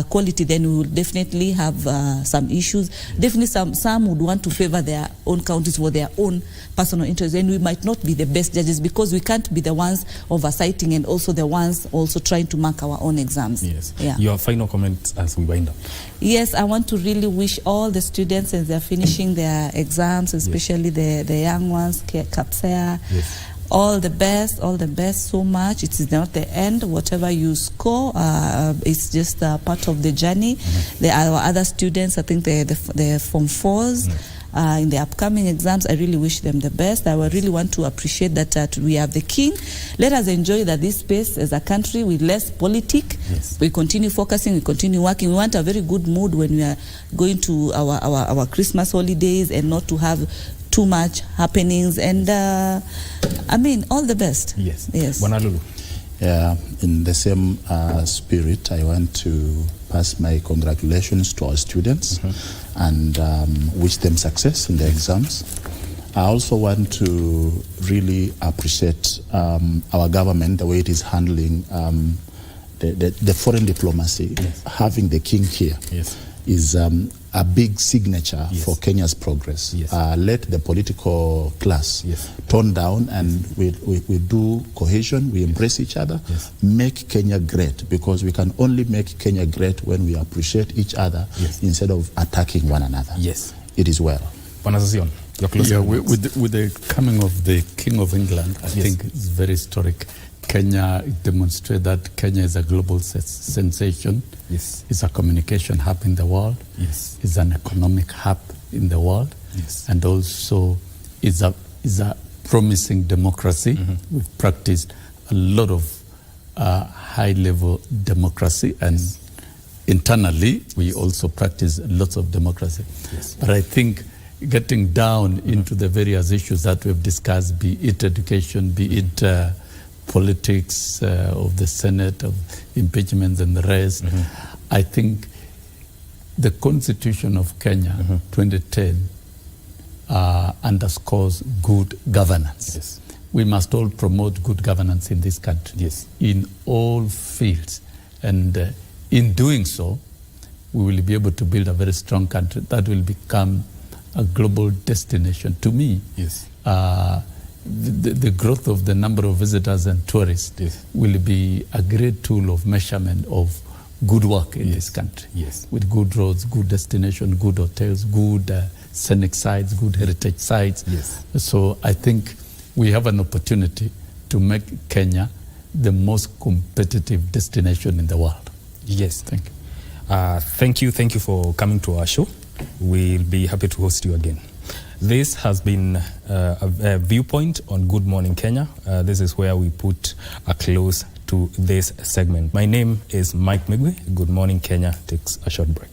quality, then we will definitely have some issues. Definitely some would want to favor their own counties for their own personal interests, and we might not be the best judges, because we can't be the ones oversighting and also the ones also trying to mark our own exams. Yes. Yeah. Your final comment as we wind up. Yes, I want to really wish all the students as they're finishing their exams, especially the young ones, KAs AA, all the best so much. It is not the end. Whatever you score, it's just part of the journey. There are other students, I think the Form 4s, in the upcoming exams. I really wish them the best. I would really want to appreciate that we have the king. Let us enjoy this space as a country with less politic. We continue focusing, we continue working. We want a very good mood when we are going to our Christmas holidays, and not to have too much happenings. And I mean, all the best. Yes. Bwana Lulu. Yeah, in the same spirit, I want to pass my congratulations to our students and wish them success in their exams. I also want to really appreciate our government, the way it is handling the foreign diplomacy. Having the king here is a big signature for Kenya's progress. Let the political class tone down, and we do cohesion, we embrace each other, make Kenya great, because we can only make Kenya great when we appreciate each other instead of attacking one another. It is well. Your closing with the coming of the King of England, I think it's very historic. Kenya demonstrates that Kenya is a global sensation. It's a communication hub in the world. It's an economic hub in the world. And also is a promising democracy. We've practiced a lot of high-level democracy, and internally we also practice lots of democracy. But I think getting down into the various issues that we've discussed, be it education, be it politics of the Senate, of impeachments and the rest, I think the Constitution of Kenya 2010 underscores good governance. We must all promote good governance in this country, in all fields. And in doing so, we will be able to build a very strong country that will become a global destination. To me, the growth of the number of visitors and tourists will be a great tool of measurement of good work in this country. With good roads, good destination, good hotels, good scenic sites, good heritage sites. So I think we have an opportunity to make Kenya the most competitive destination in the world. Thank you. Thank you for coming to our show. We'll be happy to host you again. This has been a viewpoint on Good Morning Kenya. This is where we put a close to this segment. My name is Mike Migwe. Good Morning Kenya takes a short break.